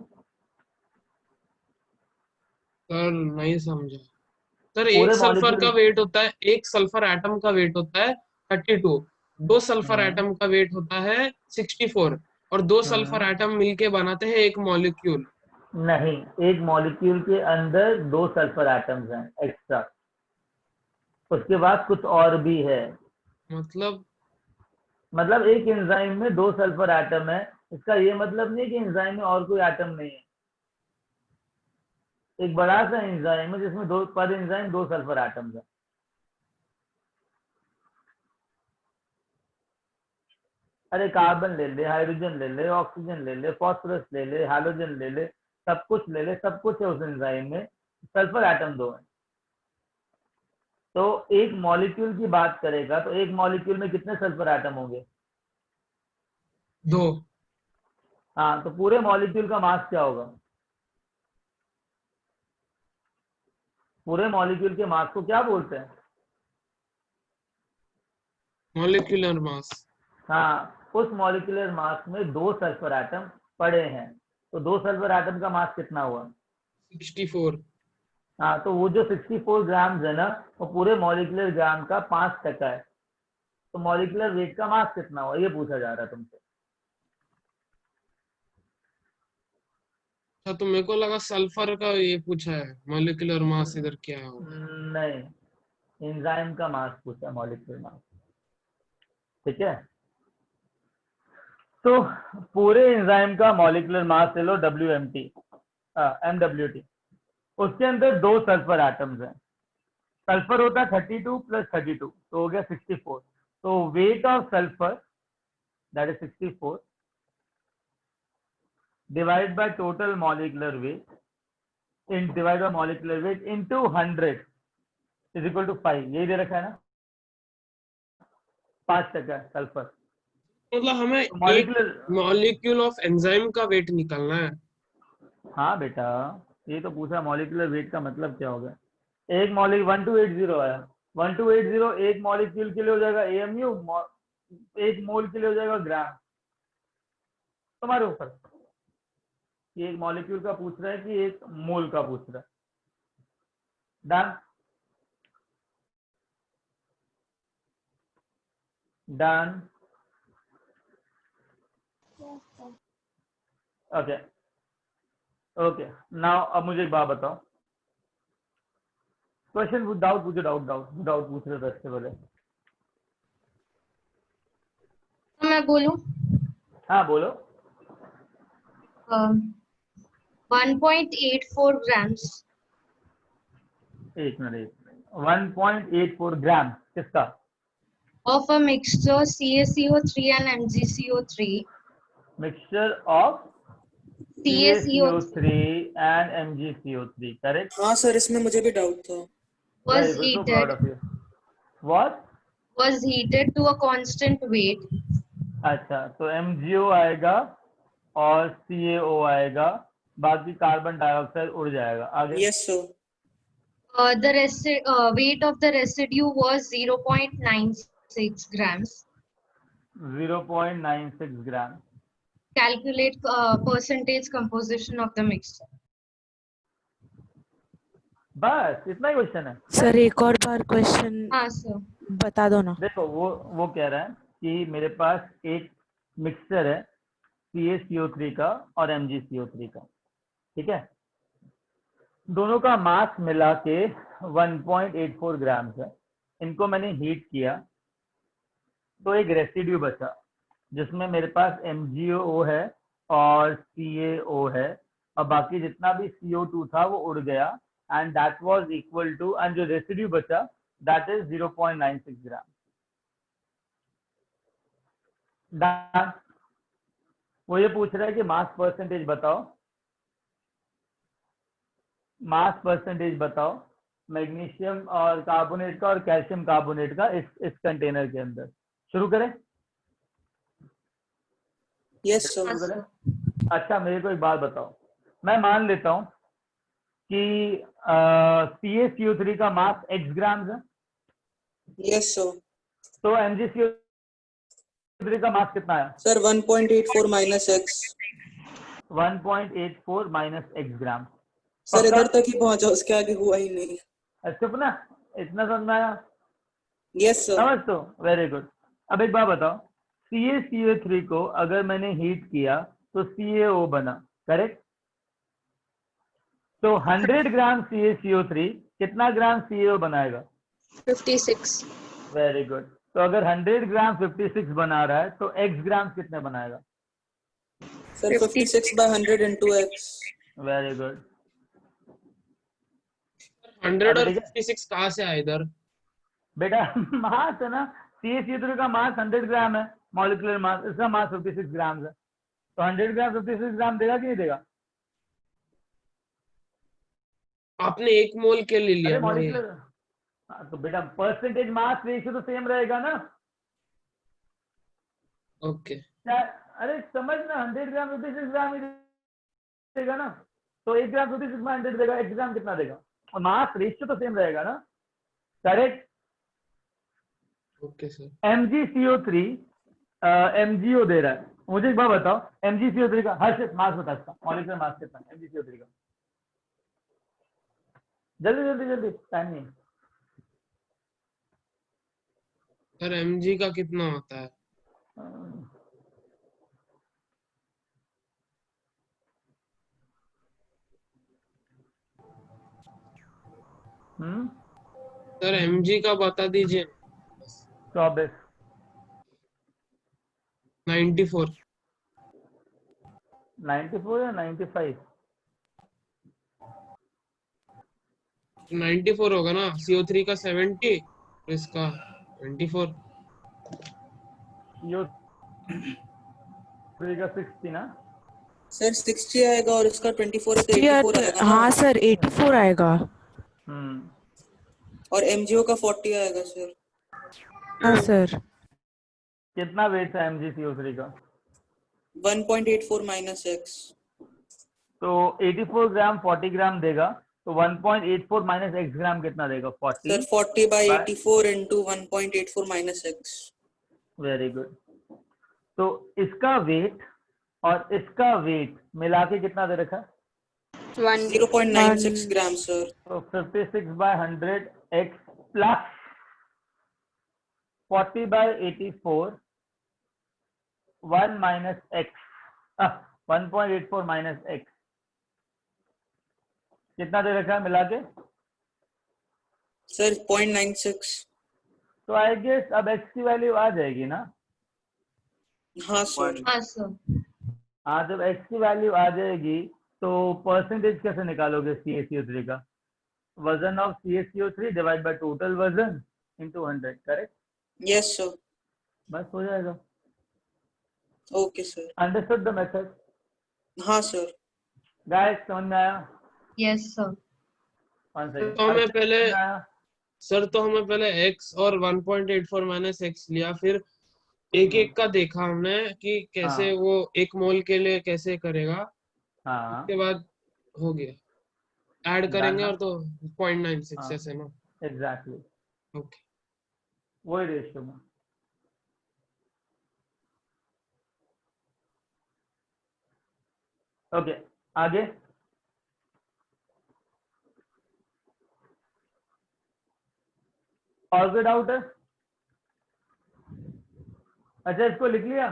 सर नहीं समझा। सर एक पूरे सल्फर का मॉलिक्यूल। वेट होता है, एक सल्फर एटम का वेट होता है 32। 2 सल्फर हम्म एटम का वेट होता है 64, और 2 सल्फर हम्म एटम मिलके बनाते हैं एक मॉलिक्यूल। नहीं, एक मॉलिक्यूल के अंदर 2 सल्फर एटम्स हैं एक्स्ट्रा, उसके बाद कुछ और भी है। मतलब मतलब एक एंजाइम में 2 सल्फर एटम है, इसका ये मतलब नहीं कि एंजाइम में और कोई एटम नहीं है। एक बड़ा सा एंजाइम है जिसमें पर एंजाइम 2 सल्फर एटम्स है। अरे कार्बन ले ले, हाइड्रोजन ले ले, ऑक्सीजन ले ले, फास्फोरस ले ले, हाइड्रोजन ले ले, सब कुछ ले ले, सब कुछ है उस एंजाइम में, सल्फर एटम 2 है। तो एक मॉलिक्यूल की बात करेगा तो एक मॉलिक्यूल में कितने सल्फर एटम होंगे? 2। हाँ, तो पूरे मॉलिक्यूल का मास क्या होगा? पूरे मॉलिक्यूल के मास को क्या बोलते हैं? Molecular mass. हाँ, उस मॉलिक्यूलर मास में 2 सल्फर एटम पड़े हैं, तो 2 सल्फर एटम का मास कितना हुआ? 64। हाँ, तो वो जो 64 ग्राम है ना, वो पूरे मॉलिक्यूलर ग्राम का 5% है। तो मॉलिक्यूलर वेट का मास कितना हुआ, ये पूछा जा रहा है तुमसे। अच्छा, तो मेरे को लगा सल्फर का ये पूछा है, मॉलिक्यूलर मास इधर क्या है? नहीं, एंजाइम का मास पूछा, मॉलिक्यूलर मास। ठीक है, तो पूरे एंजाइम का मॉलिक्यूलर मास ले लो WMT, MWT। उसके अंदर 2 सल्फर एटम्स हैं। सल्फर होता है 32 + 32, तो हो गया 64। तो weight of sulphur that is 64 divide by total molecular weight in divide by molecular weight into 100 is equal to 5। यही दे रखा है ना, 5% सल्फर। मतलब हमें एक मॉलिक्यूलर, मॉलिक्यूल ऑफ एंजाइम का वेट निकालना है। हाँ बेटा, ये तो पूछा मॉलिक्यूलर वेट का मतलब क्या होगा। एक मॉलिक्यूल 1280 आया, 1280 एक मॉलिक्यूल के लिए हो जाएगा AMU, एक मोल के लिए हो जाएगा ग्राम। तुम्हारे ऊपर, ये एक मॉलिक्यूल का पूछ रहा है कि एक मोल का पूछ रहा है। Done done. Okay okay, now अब मुझे एक बात बताओ, क्वेश्चन डाउट पूछो, डाउट पूछ रहे थे इससे पहले। तो मैं बोलूं? हाँ बोलो। 1.84 grams एक मिनट 1.84 ग्राम किसका? of a mixture CaCO3 and MgCO3. Mixture of CaCO3 CaCO3 and MgCO3, correct. हाँ सर, इसमें मुझे भी डाउट था। Very was good, so proud heated of you. What? was heated to a constant weight. अच्छा, तो MgO आएगा और CaO आएगा, बाकी कार्बन डाइऑक्साइड उड़ जाएगा। आगे yes sir. The weight of the residue was 0.96 grams. 0.96 gram. Calculate percentage composition of the mixture. बस इतना ही क्वेश्चन है। सर एक और बार क्वेश्चन हाँ sir. बता दो ना। देखो वो कह रहा है कि मेरे पास एक मिक्सचर है CaCO3 का और MgCO3 का, ठीक है। दोनों का मास मिला के 1.84 ग्राम है। इनको मैंने हीट किया तो एक रेसिड्यू बचा, जिसमें मेरे पास MgO है और CaO है, और बाकी जितना भी CO2 था वो उड़ गया, and that was equal to, and जो रेसिड्यू बचा दैट इज 0.96 ग्राम। डन। वो ये पूछ रहा है कि मास परसेंटेज बताओ, मास परसेंटेज बताओ मैग्नीशियम और कार्बोनेट का और कैल्शियम कार्बोनेट का इस कंटेनर के अंदर। शुरू करें? Yes sir. शुरू करें। अच्छा, मेरे को एक बात बताओ, मैं मान लेता हूं कि CaCO3 का मास x ग्राम है, यस सर। तो MgCO3 का मास कितना है? Sir 1.84 minus x. 1.84 minus x ग्राम। सर इधर तक ही पहुंचा, उसके आगे हुआ ही नहीं। अच्छा ना, इतना समझ में आया? Yes sir. समझ तो, वेरी गुड। अब एक बात बताओ, CaCO3 को अगर मैंने हीट किया तो CaO बना, करेक्ट। तो 100 ग्राम CaCO3 कितना ग्राम CaO बनाएगा? 56. Very good. तो अगर 100 ग्राम 56 बना रहा है तो x ग्राम कितने बनाएगा? Sir 56/100 into x। Very good. 100 और 56 कहाँ से आया इधर? बेटा मास है ना, CaCO3 का मास 100 ग्राम है, मॉलिक्यूलर मास, इसका मास 56 ग्राम है, तो 100 ग्राम 56 ग्राम देगा कि नहीं देगा? आपने 1 मोल के लिए लिया अरे ना ये। मॉलिक्यूलर, तो बेटा परसेंटेज मास रेशियो तो सेम रहेगा ना। ओके अरे समझ ना, 100 ग्राम 56 ग्राम ही देगा ना, तो 1 ग्राम 56 में 100 देगा, 1 ग्राम कितना देगा, और मास रेशियो तो सेम रहेगा ना। Correct. Okay sir. MgCO3 MgO दे रहा है, मुझे एक बार बताओ MgCO3 का हर्ष मास बता, इसका मॉलिक्यूलर मास कितना है MgCO3 का, जल्दी जल्दी जल्दी, टाइम नहीं। सर mg का कितना होता है? सर mg का बता दीजिए। 24 94 94 या 95? 94 होगा ना, CO3 का 70, इसका 24। CO3 का 60 ना। सर 60 आएगा और इसका 24 है तो 84 आएगा ना। हाँ सर 84 आएगा। और MgO का 40 आएगा सर। हाँ सर। कितना वेट है MgCO3 का? 1.84 माइनस x। तो 84 ग्राम 40 ग्राम देगा, तो 1.84 माइनस x ग्राम कितना देगा? 40 sir 40 by 84 into 1.84 minus x। Very good. तो इसका वेट और इसका वेट मिला के कितना दे रखा है? 0.96 ग्राम सर। तो 56/100 x plus 40/84 1 minus x 1.84 minus x कितना दे रखा है मिला के? सर 0.96। तो आई गेस अब x की वैल्यू आ जाएगी ना। हाँ सर। हाँ सर। हाँ, जब x की वैल्यू आ जाएगी तो परसेंटेज कैसे निकालोगे CaCO3 का? वजन of CaCO3 divide by total वजन इनटू 100, करेक्ट? Yes sir. बस हो जाएगा। Okay sir. Understood the method हाँ सर। गाइस, समझ में आया? Yes sir. One second. तो हमें पहले आया? सर, तो हमें पहले x और 1.84 माइनस x लिया, फिर एक एक का देखा हमने कि कैसे हाँ। वो 1 मोल के लिए कैसे करेगा। हाँ उसके बाद हो गया, ऐड करेंगे ना? और तो 0.96 हाँ ऐसे ना। एग्जैक्टली, ओके वही रेशियो में। ओके, आगे। और कोई डाउट है? अच्छा, इसको लिख लिया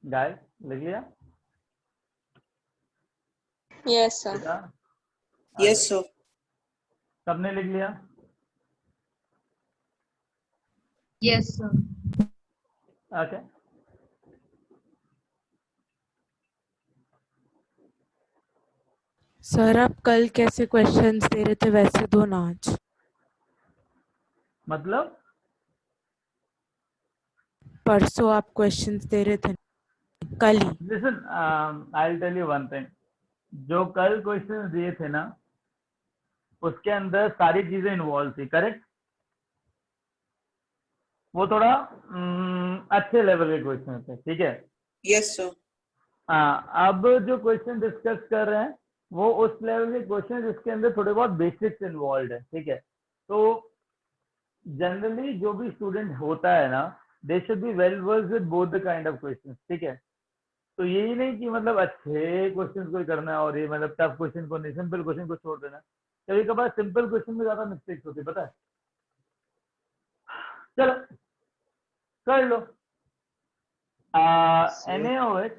गाइस, लिख लिया Yes, sir. बेटा? Yes sir. सबने लिख लिया? Yes sir. ओके, सर आप कल कैसे क्वेश्चंस दे रहे थे वैसे दो ना आज। मतलब परसों आप क्वेश्चंस दे रहे थे कल ही। Listen, I will tell you one thing. जो कल क्वेश्चन दिए थे ना, उसके अंदर सारी चीजें इन्वॉल्व थी, करेक्ट? वो थोड़ा अच्छे लेवल के क्वेश्चन थे, ठीक है? Yes sir. हाँ, अब जो क्वेश्चन डिस्कस कर रहे हैं वो उस लेवल के क्वेश्चन जिसके अंदर थोड़े बहुत बेसिक्स इन्वॉल्व है, ठीक है? तो जनरली जो भी स्टूडेंट होता है ना, they should be well versed with both the kind of questions, ठीक है? तो यही नहीं कि मतलब अच्छे क्वेश्चन को ही करना है और ये मतलब टफ क्वेश्चन को नहीं, सिंपल क्वेश्चन को छोड़ देना। कभी कभार सिंपल क्वेश्चन में ज्यादा मिस्टेक्स होती है, पता है? चलो कर लो। NaOH,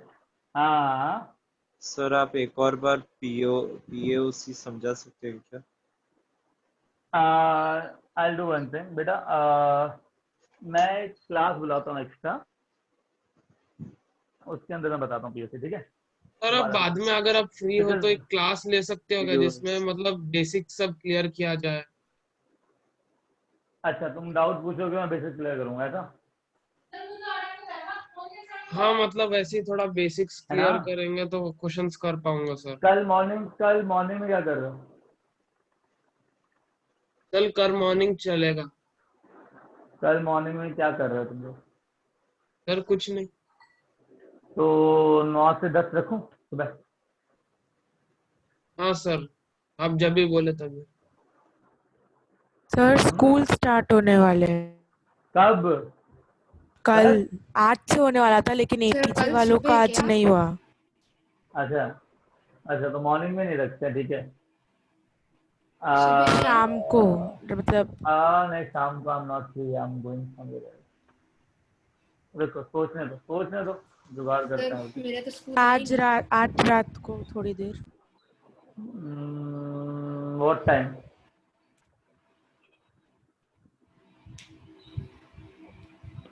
हाँ सर आप एक और बार PaOC समझा सकते हैं क्या? आई डू वन थिंग बेटा, मैं एक क्लास बुलाता हूँ एक्स्ट्रा, उसके अंदर मैं बताता हूँ POC, ठीक है? सर, अब बाद में अगर आप फ्री हो तो एक क्लास ले सकते हो क्या, जिसमें मतलब बेसिक सब क्लियर किया जाए। अच्छा, तुम डाउट पूछोगे, मैं बेसिक क्लियर करूंगा, ऐसा? हाँ मतलब ऐसे ही थोड़ा बेसिक्स है ना? क्लियर करेंगे तो क्वेश्चंस कर पाऊंगा सर। कल मॉर्निंग में क्या कर रहे हो? कल कर मॉर्निंग चलेगा। कल मॉर्निंग में क्या कर रहे हो तुम लोग? सर कुछ नहीं। तो 9 से 10 रखूं सुबह? हाँ सर, आप जब भी बोले तभी। सर स्कूल स्टार्ट होने वाले हैं कब? कल। कल? 8 से होने वाला था लेकिन सर एपीजी कल वालों का सुबह आज क्या? नहीं हुआ। अच्छा अच्छा, तो मॉर्निंग में नहीं रखते, ठीक है। सुबह क्या? शाम को मतलब नहीं, शाम को I am not free, I am going somewhere. रुको, सोचने दो, जुगाड़ करते सर हैं उसकी। मेरा तो स्कूल है ही नहीं। आज रात को थोड़ी देर। What time?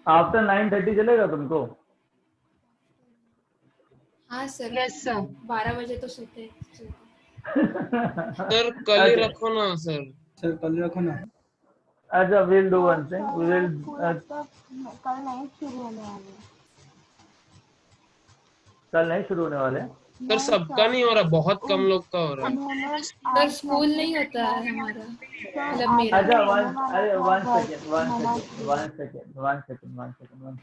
आफ्टर 9:30 चलेगा तुमको? हाँ सर, Yes, sir. 12 बजे तो सोते सर कल ही Okay. रखो ना सर। सर कल रखो ना। अच्छा, we'll do one thing. We will कल नहीं शुरू होने वाले। सर सबका नहीं हो रहा, बहुत कम लोग का हो रहा है। सर स्कूल नहीं होता है हमारा, मतलब मेरा। अच्छा, one second.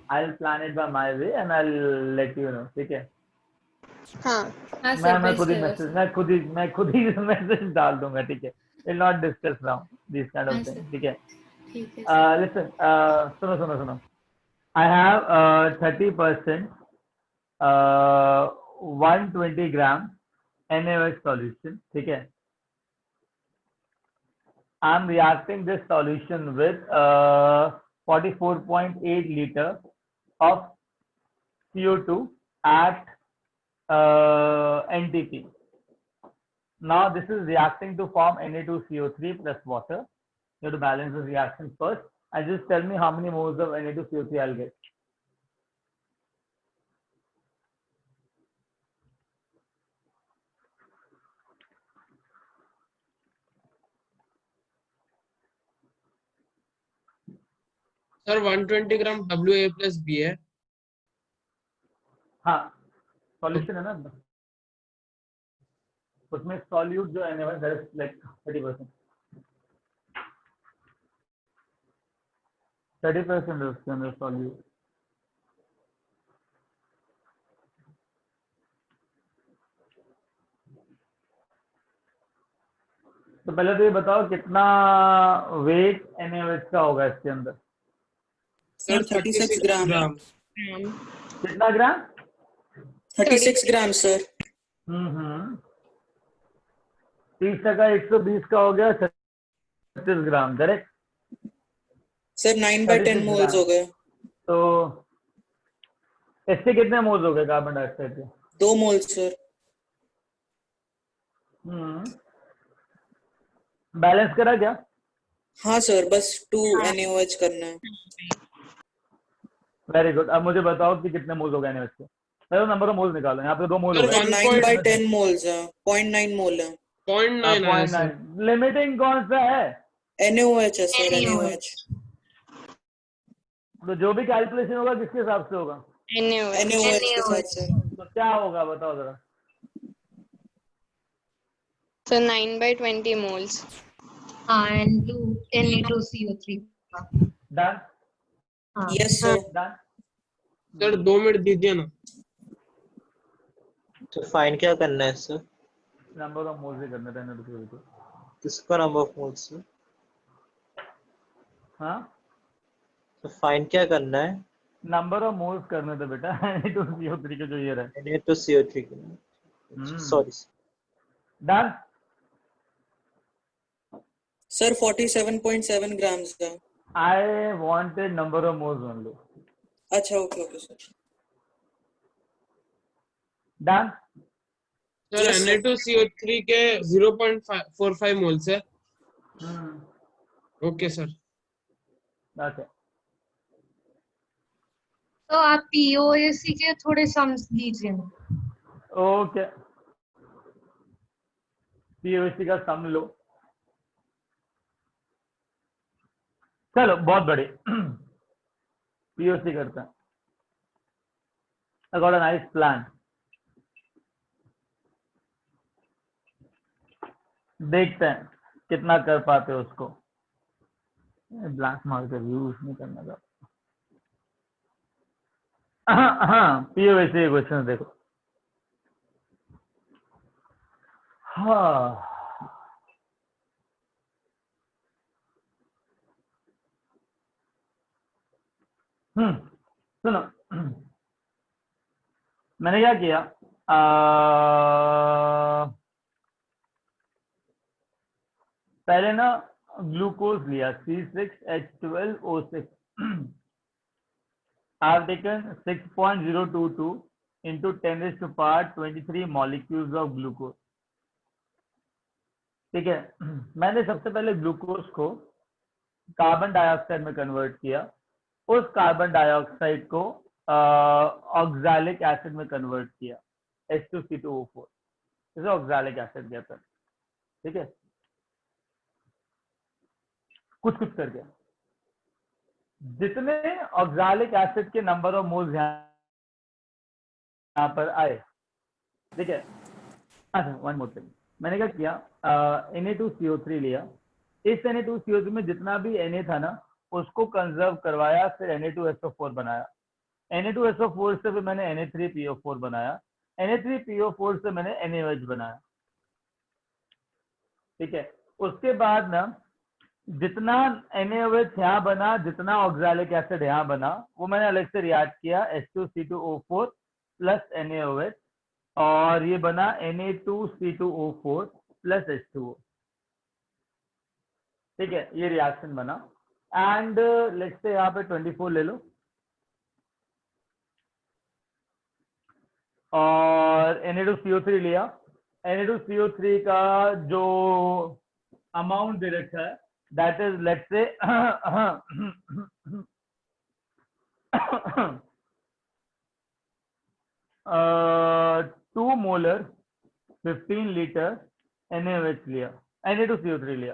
I'll plan it by my way and I'll let you know, ठीक है? हाँ हाँ मैं सर, मैं खुद बेस्ट ही है मैसेज वैसे। मैं खुद ही मैसेज डाल दूंगा, ठीक है? We'll not discuss now these kind हाँ of things, सर, ठीक है? ठीक है सर। Listen, सुनो. I have 30% 120 grams NaOH solution, ठीक है? I'm reacting this solution with 44.8 liter of CO2 at NTP. Now this is reacting to form Na2CO3 plus water. You have to balance this reaction first and just tell me how many moles of Na2CO3 I'll get. Sir 120 gram WA+B है। हाँ, सॉल्यूशन है ना अंदर, उसमें सॉल्यूट जो है दैट इज लाइक 30%। 30% है उसके अंदर सॉल्यूट। तो पहले तो ये बताओ कितना वेट NaOH का होगा इसके अंदर? सर 36 ग्राम। ग्राम। कितना ग्राम? 36 ग्राम सर। 30% 120 का हो गया 36 ग्राम, करेक्ट? सर 9/10 मोल्स ग्राम। हो गए। तो इससे कितने मोल्स हो गए कार्बन डाइऑक्साइड के? 2 मोल्स सर। बैलेंस करा क्या? हाँ सर, बस 2 NaOH करना है। Very good. अब मुझे बताओ कि कितने मोल्स हो गए NaOH के? पहले नंबर ऑफ मोल्स निकालो, यहाँ पे 2 मोल हो सर गए। 9/10 मोल्स है, 0.9 मोल है। 0.9 आया सर। 0.9 लिमिटिंग कौन सा है? NaOH है सर, NaOH। तो जो भी कैलकुलेशन होगा किसके हिसाब से होगा? NaOH के साथ सर। तो क्या होगा बताओ जरा। Sir 9/20 moles। And Na2CO3. Done yes sir. Done. Sir 2 minute दीजिए ना। तो फाइन क्या करना है सर? नंबर ऑफ मोल्स ही करने थे Na2CO3। किसका नंबर ऑफ मोल्स सर? हाँ, तो फाइन क्या करना है? नंबर ऑफ मोल्स करने थे बेटा Na2CO3 के जो ये रहे। Na2CO3 के। Sorry done. सर 47.7 ग्राम्स है। I wanted number of moles only. अच्छा, okay okay sir. Done. Sir Yes, sir. Na2CO3 के 0.45 मोल्स है। Okay sir. ओके। तो आप POAC के थोड़े सम्स दीजिए। ओके, POC का सम लो। चलो बहुत बढ़िया। POC करते हैं। I got a nice plan. देखते हैं कितना कर पाते हो उसको. ब्लैंक मार कर यूज नहीं करना था. हाँ पीओ वैसे क्वेश्चन देखो. हाँ सुनो. मैंने क्या किया, पहले ना ग्लूकोज लिया C6H12O6. I've taken 6.022 into 10 raised to power 23 molecules of glucose. ठीक है. मैंने सबसे पहले ग्लूकोज को कार्बन डाइऑक्साइड में कन्वर्ट किया, उस कार्बन डाइऑक्साइड को ऑक्सैलिक एसिड में कन्वर्ट किया, H2C2O4. इसे ऑक्सैलिक एसिड कहते हैं. ठीक है, कुछ कुछ करके जितने ऑक्सैलिक एसिड के नंबर ऑफ मोल्स यहाँ पर आए. ठीक है. अच्छा वन मोर थिंग, मैंने क्या किया, Na2CO3 लिया. इस Na2CO3 में जितना भी Na था ना उसको कंजर्व करवाया, फिर Na2SO4 बनाया. Na2SO4 से फिर मैंने Na3PO4 बनाया. Na3PO4 से मैंने NaOH बनाया. ठीक है. उसके बाद ना जितना NaOH यहाँ बना, जितना ऑक्सैलिक एसिड यहाँ बना, वो मैंने अलग से रिएक्ट किया H2C2O4 प्लस NaOH, और ये बना Na2C2O4 प्लस H2O. ठीक है, ये रिएक्शन बना. एंड लेट्स से यहाँ पे 24 ले लो, और Na2CO3 लिया. Na2CO3 का जो अमाउंट दे रखा है that is let's say 2 molar 15 liter NaOH लिया, Na2CO3 लिया.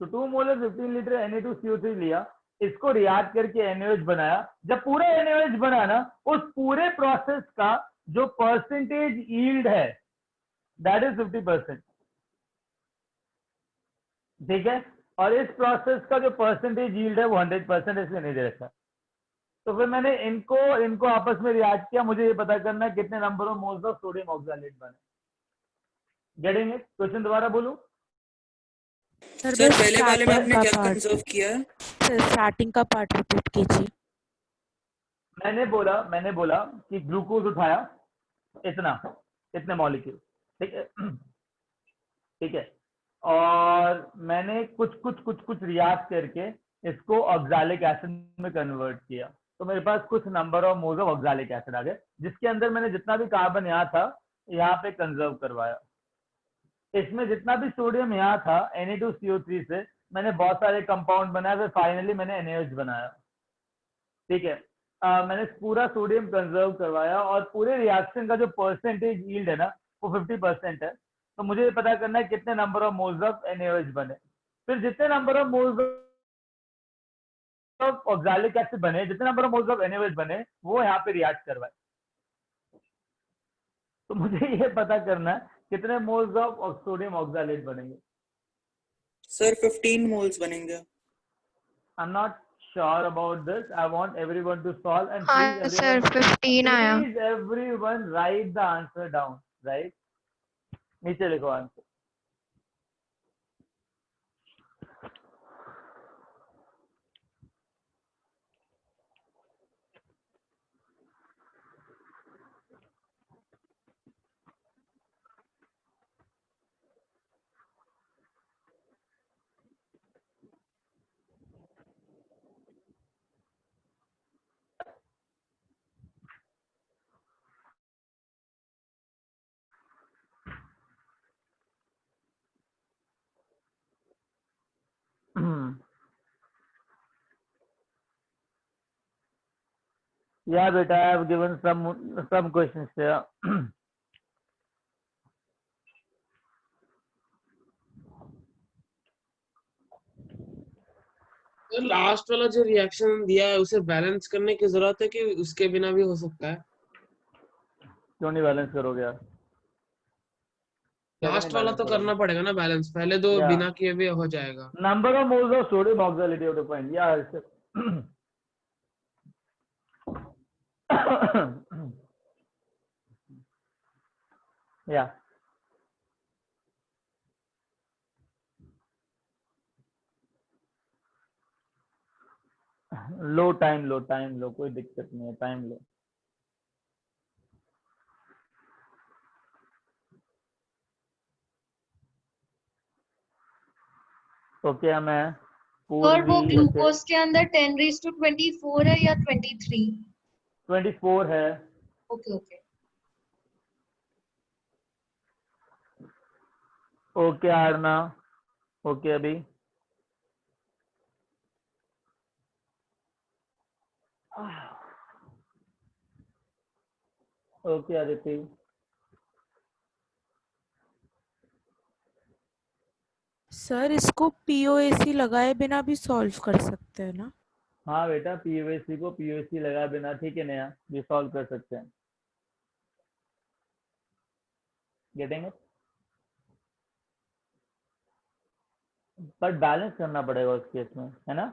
तो 2 मोलर 15 लीटर Na2CO3 लिया, इसको रिएक्ट करके NaOH बनाया. जब पूरा NaOH बना ना, उस पूरे प्रोसेस का जो परसेंटेज यील्ड है दैट इज 50%. ठीक है, और इस प्रोसेस का जो परसेंटेज यील्ड है वो 100% इसलिए नहीं दे रखा. तो फिर मैंने इनको आपस में रिएक्ट किया. मुझे ये पता करना है कितने number of moles of sodium oxalate बने. Getting it? क्वेश्चन दोबारा बोलूं? सर पहले वाले में आपने क्या कंजर्व किया है? स्टार्टिंग का पार्ट रिपीट कीजिए. मैंने बोला कि ग्लूकोज उठाया इतने मॉलिक्यूल. ठीक है. ठीक है, और मैंने कुछ रिएक्ट करके इसको ऑक्सैलिक एसिड में कन्वर्ट किया. तो मेरे पास कुछ number of moles of oxalic acid आ गए, जिसके अंदर मैंने जितना भी कार्बन यहाँ था यहाँ पे कंजर्व करवाया. इसमें जितना भी सोडियम यहाँ था Na2CO3 से मैंने बहुत सारे कंपाउंड बनाए, फिर फाइनली मैंने NaOH बनाया. ठीक है. मैंने पूरा सोडियम कंजर्व करवाया, और पूरे रिएक्शन का जो परसेंटेज यील्ड है ना वो 50% है. तो मुझे ये पता करना है कितने number of moles of NaOH बने. फिर जितने number of moles of oxalic acid बने, जितने number of moles of NaOH बने, वो यहाँ पे रिएक्ट करवाए. तो मुझे ये पता करना है कितने मोल्स ऑफ सोडियम ऑक्सैलेट बनेंगे. सर 15 मोल्स बनेंगे. I am not sure about this. I want everyone to solve, and हाँ सर 15 आया. please everyone write the answer down. Right? नीचे लिखो answer. Yeah, beta, I have given some questions here. Last वाला जो रिएक्शन दिया है उसे बैलेंस करने की जरूरत है कि उसके बिना भी हो सकता है? क्यों नहीं बैलेंस करोगे यार? लास्ट वाला तो करना पड़ेगा ना बैलेंस, पहले दो Yeah. बिना किए भी हो जाएगा। Number of moles of sodium oxalate you have to find. Yeah. Yeah. लो टाइम लो, कोई दिक्कत नहीं है, टाइम लो। तो क्या मैं और वो पूर्वी ग्लूकोज के अंदर 10⁻24 है या 23? 24 है। Okay okay. Okay Aarna, okay अभी ओके आदित्य। सर इसको पीओएसी लगाए बिना भी सॉल्व कर सकते हैं ना? हाँ बेटा, पीओएसी को पीओएसी लगा बिना, ठीक है नया, भी सॉल्व कर सकते हैं। Getting it? बट बैलेंस करना पड़ेगा उस केस में, है ना?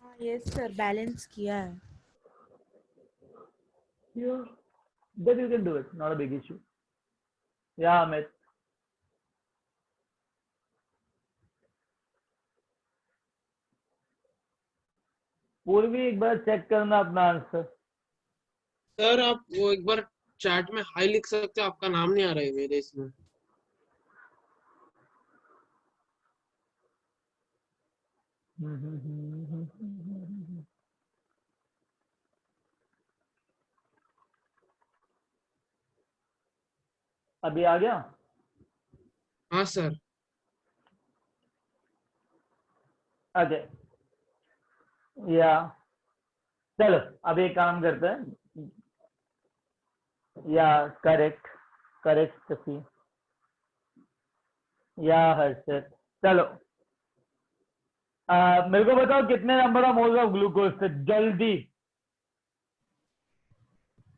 हाँ यस सर, बैलेंस किया है। Yeah, that you can do it, not a big issue. Yeah, Amit. पूर्वी एक बार चेक करना अपना आंसर। सर आप वो एक बार चैट में हाई लिख सकते हो, आपका नाम नहीं आ रहा है मेरे इसमें। अभी आ गया? हाँ सर। ओके, या चलो अब एक काम करते हैं। या करेक्ट, करेक्ट सफी, या हर्षित। चलो मेरे को बताओ कितने number of moles of glucose थे जल्दी?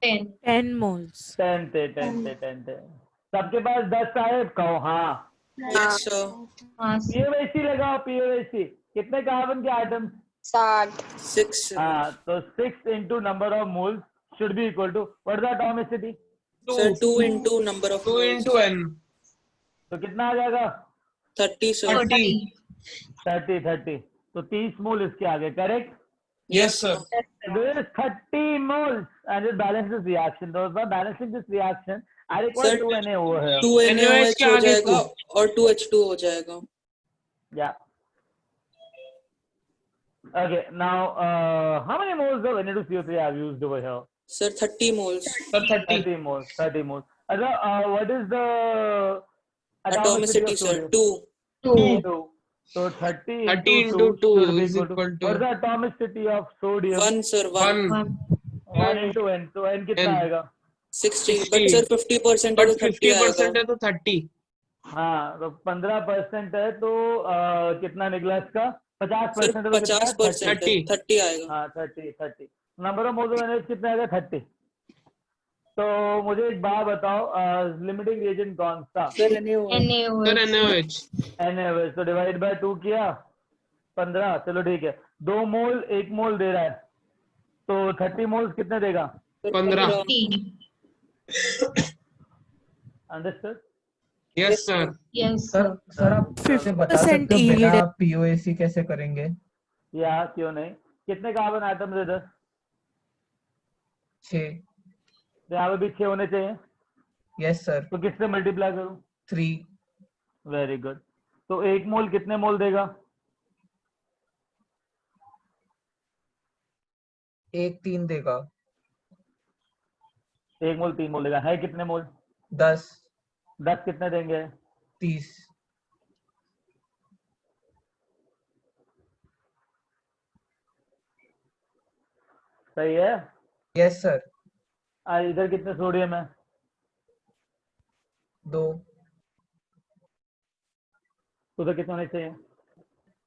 10 moles। 10 थे। सबके पास 10 आए, कहो हाँ। Yes, sir. हाँ पीओएसी लगाओ, पीओएसी। कितने कार्बन के आइटम्स? 60। 6. हाँ, तो 6 into number of moles should be equal to what is the atomicity? Sir, 2 into number of 2 moles. into n। तो कितना आ जाएगा? 30, sir. 30। 30। तो 30 मोल इसके आगे, correct? Yes, sir. There is 30 moles and it balances this reaction. So by balancing this reaction, I require Sir, 2Na over here. 2 NaOH के हो आगे जाएगा 2। और 2H2 हो जाएगा। Yeah. Okay. Now, how many moles of Na2CO3 I have used over here? Sir, 30 moles. Sir 30। 30 moles. 30 moles. What is the Atomicity, of sir, sodium? 2. 2. So 30 30 into 2 into 2 should be is equal to. equal to What is the atomicity of sodium? 1, sir, 1. 1। 1 into n. So n कितना N। आएगा? 60. 60। But sir, 50% है बट तो 30 आएगा। 50% है तो 30। हाँ, तो 15% है तो कितना निकला इसका? 50% सर, है तो कितना है? 50% है, 30 आएगा। हाँ 30। Number of moles of NaOH कितना आएगा? 30। तो मुझे एक बात बताओ, लिमिटिंग रिएजेंट कौन सा? Sir NaOH। NaOH। NaOH। तो डिवाइड बाय 2 किया, 15। चलो ठीक है, 2 मोल 1 मोल दे रहा है, तो 30 मोल्स कितने देगा? 15। Understood? Yes sir. Yes sir sir आप कैसे बता 50% सकते हो yield बिना है। पीओएसी कैसे करेंगे? या क्यों नहीं? कितने कार्बन आइटम दे? 10। 6। तो यहाँ पे भी 6 होने चाहिए, यस सर। तो किससे मल्टीप्लाई करूँ? 3। Very good. तो 1 मोल कितने मोल देगा? 1 3 देगा। 1 मोल 3 मोल देगा। है कितने मोल? 10। 10 कितने देंगे? 30। सही है। Yes sir. इधर कितने सोडियम है? 2। उधर कितने होने चाहिए?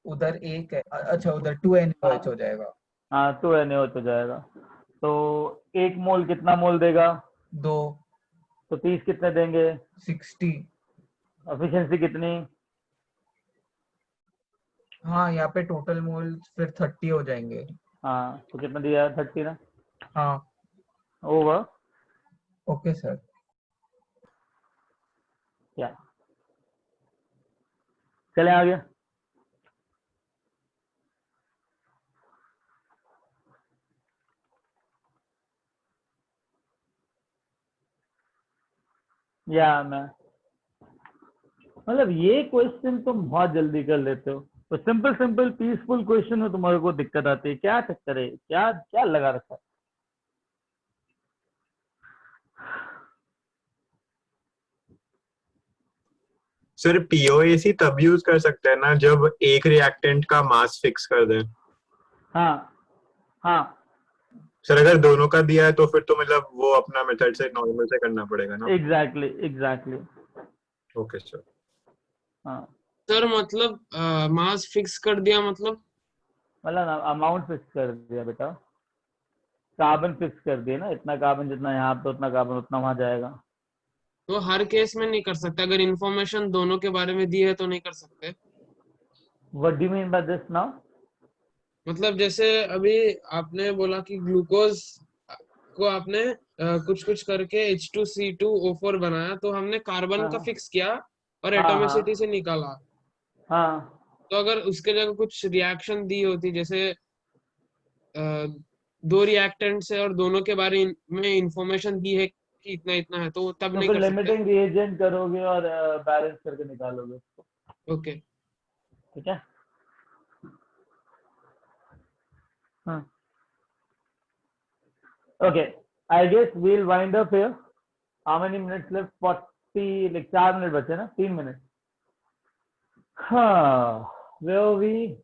उधर 1 है। अच्छा उधर 2 NaOH हो जाएगा। हाँ, तो NaOH हो जाएगा। तो 1 मोल कितना मोल देगा? 2 तो 30 कितने देंगे? 60। एफिशिएंसी कितनी? हाँ यहाँ पे टोटल मोल फिर 30 हो जाएंगे। हाँ तो कितना दिया? 30 ना। हाँ ओवर ओके सर। क्या चले आगे। या मैं मतलब ये क्वेश्चन तुम बहुत जल्दी कर लेते हो, तो सिंपल सिंपल पीसफुल क्वेश्चन में तुम्हारे को दिक्कत आती है, क्या चक्कर है? क्या क्या लगा रखा है? सर पीओएसी तब यूज कर सकते हैं ना जब एक रिएक्टेंट का मास फिक्स कर दें। हाँ हाँ सर अगर दोनों का दिया है तो फिर तो मतलब वो अपना मेथड से नॉर्मल से करना पड़ेगा ना। Exactly exactly. Okay sir. हाँ सर मतलब मास फिक्स कर दिया मतलब अमाउंट फिक्स कर दिया बेटा, कार्बन फिक्स कर दिया ना, इतना कार्बन जितना यहाँ पे उतना कार्बन उतना वहां जाएगा। तो हर केस में नहीं कर सकते, अगर इंफॉर्मेशन दोनों के बारे में दी है तो नहीं कर सकते। What do you mean by this now? मतलब जैसे अभी आपने बोला कि ग्लूकोज को आपने कुछ कुछ करके H2C2O4 बनाया, तो हमने कार्बन का हाँ फिक्स किया और हाँ एटॉमिसिटी से निकाला। हाँ तो अगर उसके जगह कुछ रिएक्शन दी होती, जैसे दो रिएक्टेंट्स है और दोनों के बारे में इंफॉर्मेशन दी है कि इतना इतना है, तो तब तो नहीं फिर कर सकते। लिमिटिंग रिएजेंट करोगे और बैलेंस करके निकालोगे उसको। ओके ठीक है। हाँ okay, I guess we'll wind up here. How many minutes left? 40, like 4 minute बचे ना, 3 मिनट। हाँ where are we?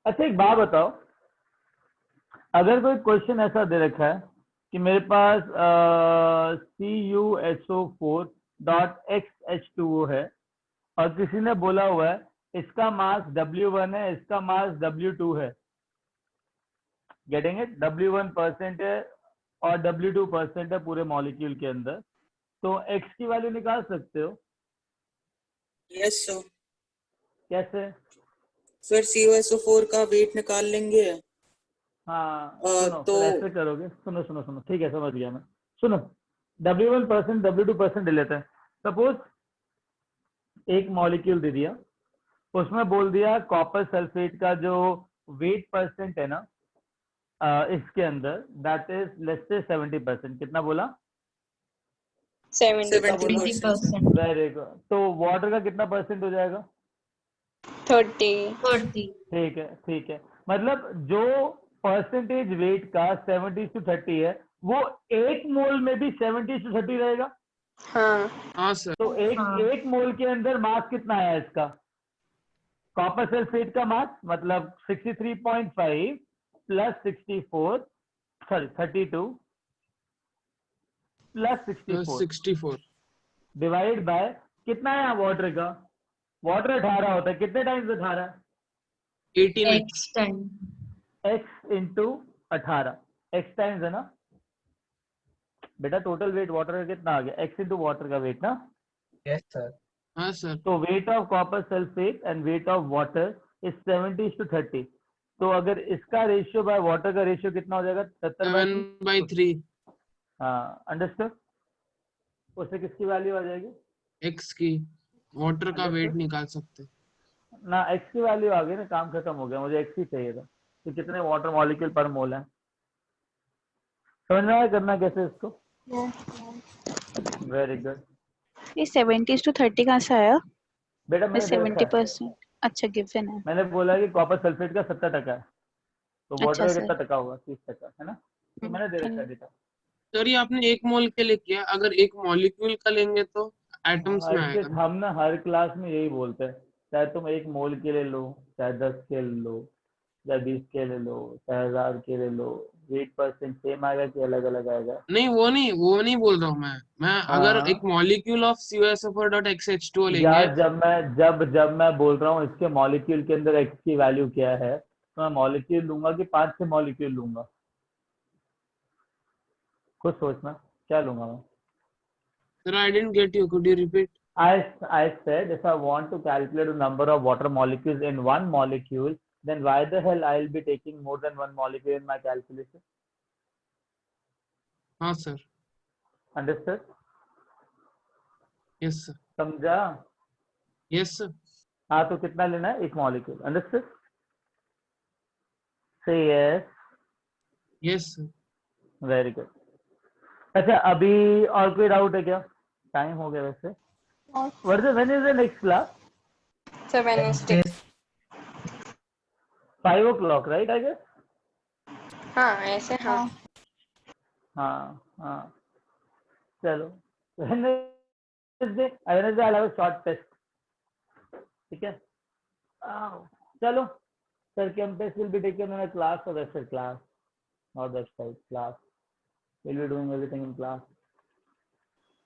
अच्छा एक बात बताओ, अगर कोई क्वेश्चन ऐसा दे रखा है कि मेरे पास CuSO4.XH2O है और किसी ने बोला हुआ है इसका मास W1 है, इसका मास W2 है, गेटिंग इट? W1 परसेंट है और W2 परसेंट है पूरे मॉलिक्यूल के अंदर, तो X की वैल्यू निकाल सकते हो। Yes sir. कैसे? फिर CuSO4 का वेट निकाल लेंगे। हाँ सुनो, तो फिर ऐसे करोगे, सुनो सुनो सुनो, ठीक है समझ गया मैं। सुनो, W1 परसेंट W2 परसेंट लेते हैं। सपोज एक मॉलिक्यूल दे दिया, उसमें बोल दिया कॉपर सल्फेट का जो वेट परसेंट है ना इसके अंदर, दैट इज लेट्स से 70%। कितना बोला? 70%, 70%, वेरी गुड। तो वाटर का कितना परसेंट हो जाएगा? 30, 30, ठीक है ठीक है, मतलब जो परसेंटेज वेट का 70:30 है, वो एक मोल में भी 70:30 रहेगा। हाँ हाँ सर। तो हाँ एक मोल के अंदर मास कितना है इसका? कॉपर सल्फेट का मास मतलब 63.5 plus 64, sorry 32 plus 64 64 divide bye कितना है वाटर का? वाटर 18 होता है, कितने times 18? 18 X time. x into 18, x times है ना बेटा। टोटल वेट वाटर का कितना आ गया? x इंटू वाटर का वेट ना। Yes sir. हाँ सर। तो weight of copper sulphate and weight of water is 70:30। तो अगर इसका रेशियो बाय वाटर का रेशियो कितना हो जाएगा? 70/3। 7/3 हाँ अंडरस्टूड। उससे किसकी वैल्यू आ जाएगी? x की, वाटर का वेट Understood? निकाल सकते। ना x की वैल्यू आ गई ना, काम खत्म हो गया, मुझे x ही चाहिए था। तो कितने वाटर मॉलिक्यूल पर मोल है? समझ में आया करना कैसे इसको? वेरी गुड ये 70:30 कहाँ से आया? बेटा, मैंने दे रखा है। 70%। अच्छा गिवन है। मैंने बोला कि कॉपर सल्फेट का 70% है, तो वाटर अच्छा का सर। कितना टका होगा? 30% है ना। तो मैंने दे रखा है बेटा। सर ये आपने एक मोल के लिए किया, अगर एक मॉलिक्यूल का लेंगे तो एटम्स में आएगा ना? हम ना हर क्लास में यही बोलते हैं, चाहे तुम एक मोल के ले लो, चाहे 10 के ले लो, चाहे 20 के ले लो, चाहे 1000 के ले लो, वेट परसेंट सेम आएगा कि अलग अलग आएगा? नहीं वो नहीं बोल रहा हूँ मैं अगर हाँ एक मॉलिक्यूल ऑफ CuSO4.XH2O लेंगे। यार, जब मैं बोल रहा हूँ इसके मॉलिक्यूल के अंदर x की वैल्यू क्या है, तो मैं मॉलिक्यूल लूंगा कि 5-6 मॉलिक्यूल लूंगा? खुद सोचना क्या लूंगा मैं. Sir, I didn't get you. Could you repeat? I said if I want to calculate the number of water molecules in one molecule, then why the hell I'll be taking more than one molecule in my calculation? हाँ sir. Understood? Yes sir. समझा? Yes sir. हाँ तो कितना लेना है? एक molecule. Understood? Say yes. Yes sir. Very good. अच्छा अभी और कोई डाउट है क्या? टाइम हो गया वैसे. Versus when is the next class? So Wednesday. 5 o'clock, right? I guess. हाँ ऐसे हाँ. हाँ हाँ. चलो. Wednesday I'll have a short test. ठीक है. चलो. Circum test will be taken in a class or website class, not website class. We'll be doing everything in class.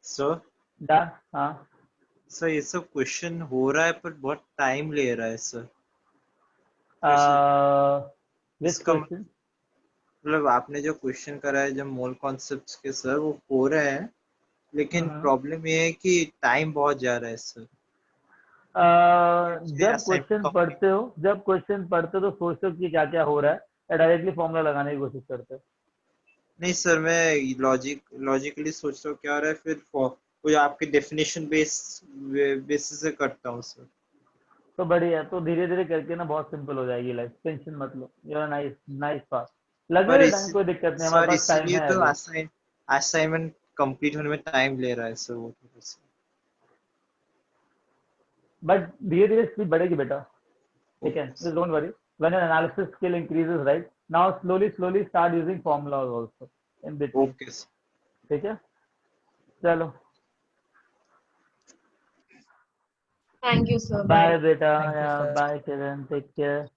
Sir Done? हाँ. सर ये सब क्वेश्चन हो रहा है पर बहुत टाइम ले रहा है सर. Which इसका question? मतलब आपने जो क्वेश्चन करा है जब मोल कॉन्सेप्ट्स के सर वो हो रहे हैं लेकिन प्रॉब्लम ये है कि टाइम बहुत जा रहा है सर. जब क्वेश्चन पढ़ते हो तो सोचते हो कि क्या क्या हो रहा है या डायरेक्टली फॉर्मूला लगाने की कोशिश करते हो. नहीं सर मैं लॉजिकली सोच रहा हूँ क्या हो रहा है फिर कोई आपके डेफिनेशन बेसिस से करता हूँ सर. तो बढ़िया. तो धीरे धीरे करके ना बहुत सिंपल हो जाएगी लाइफ. टेंशन मत लो. यू आर नाइस पास. लगेगा टाइम, कोई दिक्कत नहीं. हमारे सर पास टाइम इसलिए है तो अभी. असाइनमेंट कंप्लीट होने में टाइम ले रहा है सर वो थोड़ा सा. बट धीरे धीरे स्पीड बढ़ेगी बेटा. ठीक है. Just don't worry. When an analysis skill increases, right? Now slowly start using formulas also in between. Okay sir. ठीक है. चलो. Thank you, sir. Bye beta. Thank you, Yeah, sir. bye Kiran. Take care.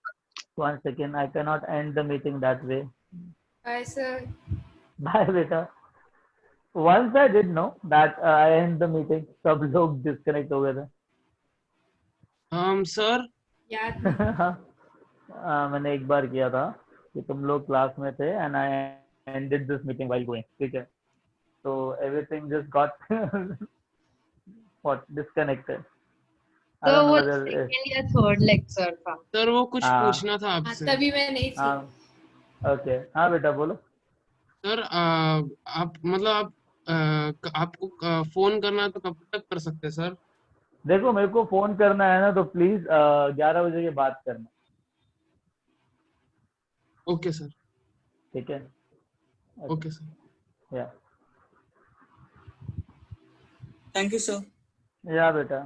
1 second. I cannot end the meeting that way. Bye, sir. Bye beta. Once I did know that I end the meeting, सब लोग disconnect हो गए थे. Sir. याद नहीं. मैंने एक बार किया था कि तुम लोग क्लास में थे and I ended this meeting while going. ठीक है. So everything just got what disconnected. I तो don't know वो whether second या third lecture था. सर वो कुछ हाँ. पूछना था आपसे. तभी मैं नहीं थी. हाँ. Okay. हाँ बेटा बोलो. सर आप मतलब आपको फोन करना है तो कब तक कर सकते हैं सर? देखो मेरे को फोन करना है ना तो प्लीज 11 बजे के बाद करना. Okay sir. ठीक है. Okay sir. या Thank you, sir. या बेटा.